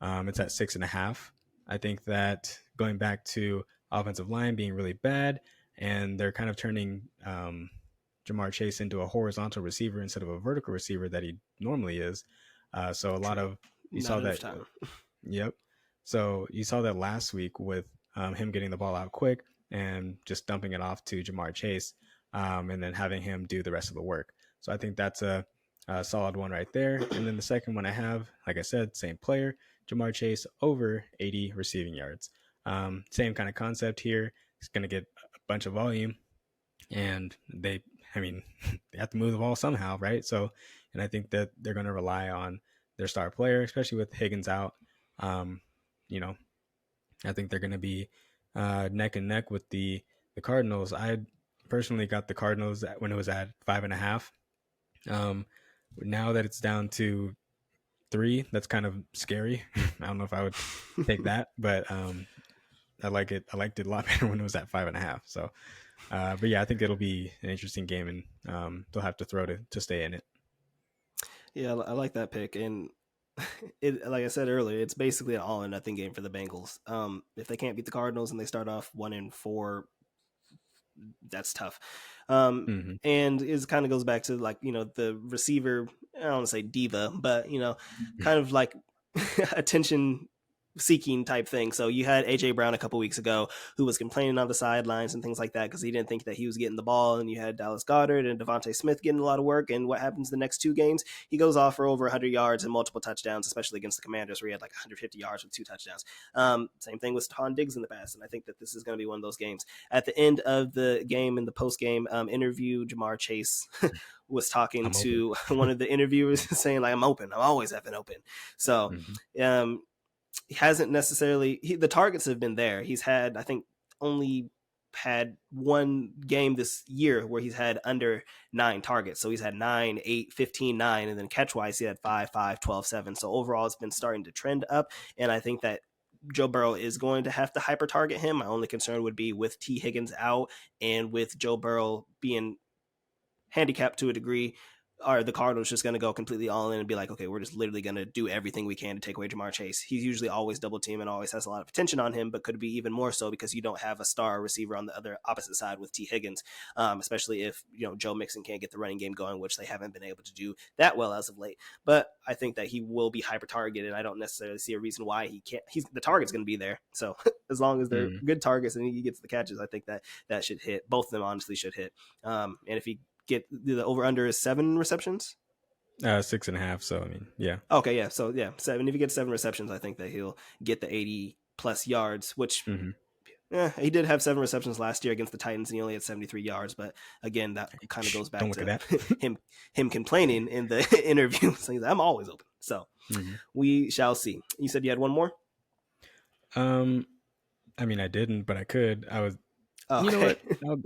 It's at 6.5. I think that going back to offensive line being really bad, and they're kind of turning Jamar Chase into a horizontal receiver instead of a vertical receiver that he normally is. So a lot True. of you Not saw enough that. time. Yep. So you saw that last week with him getting the ball out quick and just dumping it off to Jamar Chase, and then having him do the rest of the work. So I think that's a solid one right there. And then the second one I have, like I said, same player, Jamar Chase over 80 receiving yards. Same kind of concept here. He's going to get a bunch of volume, and I mean, they have to move the ball somehow, right? So, and I think that they're going to rely on their star player, especially with Higgins out. Um, you know, I think they're going to be neck and neck with the Cardinals. I personally got the Cardinals when it was at 5.5. Um, now that it's down to 3, that's kind of scary. I don't know if I would take that, but I like it. I liked it a lot better when it was at 5.5. So, but yeah, I think it'll be an interesting game, and they'll have to throw to stay in it. Yeah, I like that pick. And it, like I said earlier, it's basically an all or nothing game for the Bengals. If they can't beat the Cardinals and they start off 1-4, that's tough. Mm-hmm. And it kind of goes back to like the receiver. I don't want to say diva, but kind of like attention seeking type thing. So you had AJ Brown a couple weeks ago who was complaining on the sidelines and things like that because he didn't think that he was getting the ball. And you had Dallas Goedert and Devontae Smith getting a lot of work. And what happens the next 2 games? He goes off for over 100 yards and multiple touchdowns, especially against the Commanders where he had like 150 yards with 2 touchdowns. Same thing with Stephon Diggs in the past. And I think that this is going to be one of those games. At the end of the game, in the post game interview, Jamar Chase was talking I'm open. to one of the interviewers saying like, I'm open. I'm always effing open. So Mm-hmm. he hasn't necessarily the targets have been there. He's had, I think, only had one game this year where he's had under 9 targets. So he's had 9, 8, 15, 9, and then catch wise he had 5, 5, 12, 7. So overall it's been starting to trend up. And I think that Joe Burrow is going to have to hyper target him. My only concern would be with T. Higgins out and with Joe Burrow being handicapped to a degree. Are the Cardinals just going to go completely all in and be like, okay, we're just literally going to do everything we can to take away Jamar Chase? He's usually always double team and always has a lot of attention on him, but could be even more so because you don't have a star receiver on the other opposite side with T. Higgins, especially if Joe Mixon can't get the running game going, which they haven't been able to do that well as of late. But I think that he will be hyper targeted. I don't necessarily see a reason why he can't. The target's going to be there, so as long as they're Mm-hmm. good targets and he gets the catches, I think that should hit. Both of them honestly should hit. And if he get the over under is 7 receptions. 6.5. So I mean, yeah. Okay, yeah. So yeah, 7. If he gets 7 receptions, I think that he'll get the 80 plus yards, which Mm-hmm. he did have 7 receptions last year against the Titans, and he only had 73 yards. But again, that kind of Shh, goes don't back look at to that. him complaining in the interview, saying I'm always open. So Mm-hmm. we shall see. You said you had one more. Um, I mean, I didn't, but I could. I was. Oh, You know okay. what?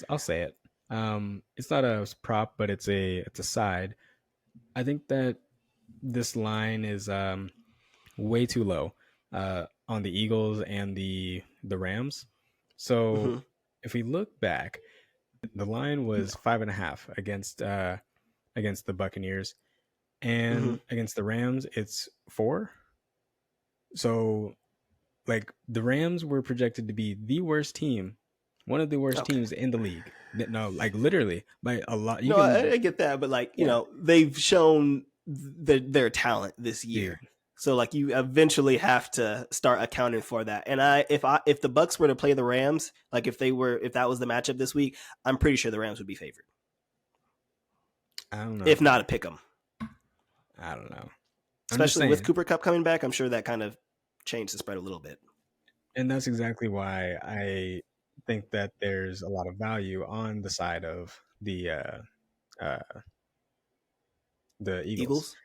I'll say it. It's not a prop, but it's a side. I think that this line is way too low on the Eagles and the Rams. So hmm if we look back, the line was 5.5 against the Buccaneers, hmm and against the Rams, it's 4. So like the Rams were projected to be the worst team, one of the worst Okay. teams in the league. No, like literally by a lot. You No, can, I get that, but like yeah, they've shown their talent this year, dude. so like you eventually have to start accounting for that. And if the Bucks were to play the Rams, like if that was the matchup this week, I'm pretty sure the Rams would be favored, I don't know, if not a man. pick 'em. I don't know. I'm just Especially with saying, Cooper Cup coming back, I'm sure that kind of changed the spread a little bit. and that's exactly why I think that there's a lot of value on the side of uh, the Eagles, Eagles,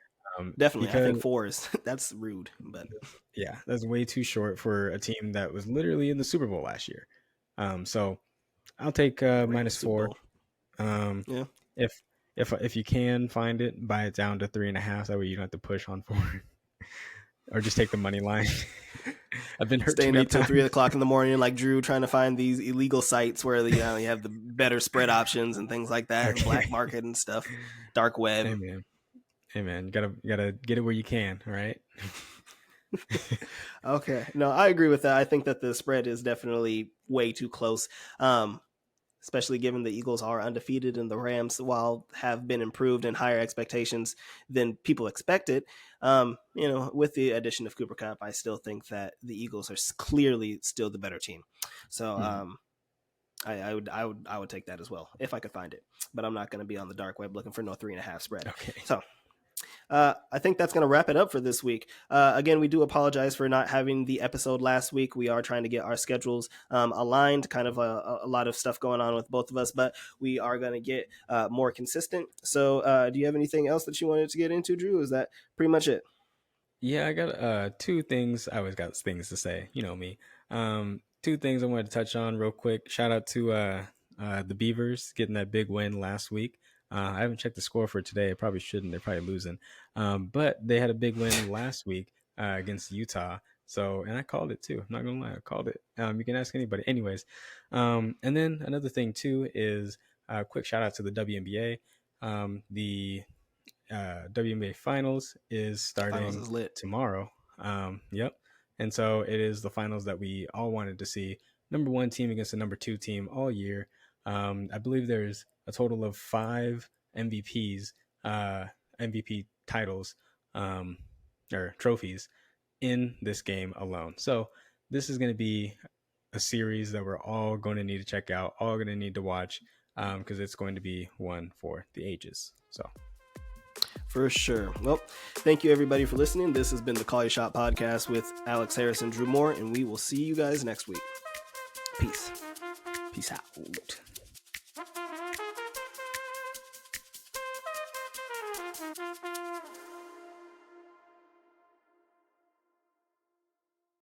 definitely. I think because 4 is that's rude, but yeah, that's way too short for a team that was literally in the Super Bowl last year. So I'll take right, minus Super 4. Bowl. Um, Yeah, if if you can find it, buy it down to 3.5. That way you don't have to push on 4, or just take the money line. I've been hurt too staying many up till 3 times. o'clock in the morning, like Drew, trying to find these illegal sites where you have the better spread options and things like that, and black Okay. market and stuff, dark web. Hey man. Hey man, you gotta get it where you can, all right? Okay, no, I agree with that. I think that the spread is definitely way too close. Especially given the Eagles are undefeated and the Rams, while have been improved and higher expectations than people expected. With the addition of Cooper Cup, I still think that the Eagles are clearly still the better team. So Hmm. I would take that as well if I could find it, but I'm not going to be on the dark web looking for no 3.5 spread. Okay. So I think that's going to wrap it up for this week. Again, we do apologize for not having the episode last week. We are trying to get our schedules aligned, kind of a lot of stuff going on with both of us, but we are going to get more consistent. So do you have anything else that you wanted to get into, Drew? Is that pretty much it? Yeah, I got two things. I always got things to say. You know me. Two things I wanted to touch on real quick. Shout out to the Beavers getting that big win last week. I haven't checked the score for today. I probably shouldn't. They're probably losing. But they had a big win last week against Utah. So, and I called it too. I'm not gonna lie, I called it. You can ask anybody. Anyways, and then another thing too is a quick shout out to the WNBA. The WNBA Finals is Finals starting is lit. tomorrow. Yep. And so it is the finals that we all wanted to see. Number one team against the number two team all year. I believe there's a total of 5 MVPs, MVP titles, or trophies in this game alone. So this is going to be a series that we're all going to need to check out, all going to need to watch, because it's going to be one for the ages. So For sure. Well, thank you everybody for listening. This has been the Call Your Shot podcast with Alex Harris and Drew Moore, and we will see you guys next week. Peace. Peace out.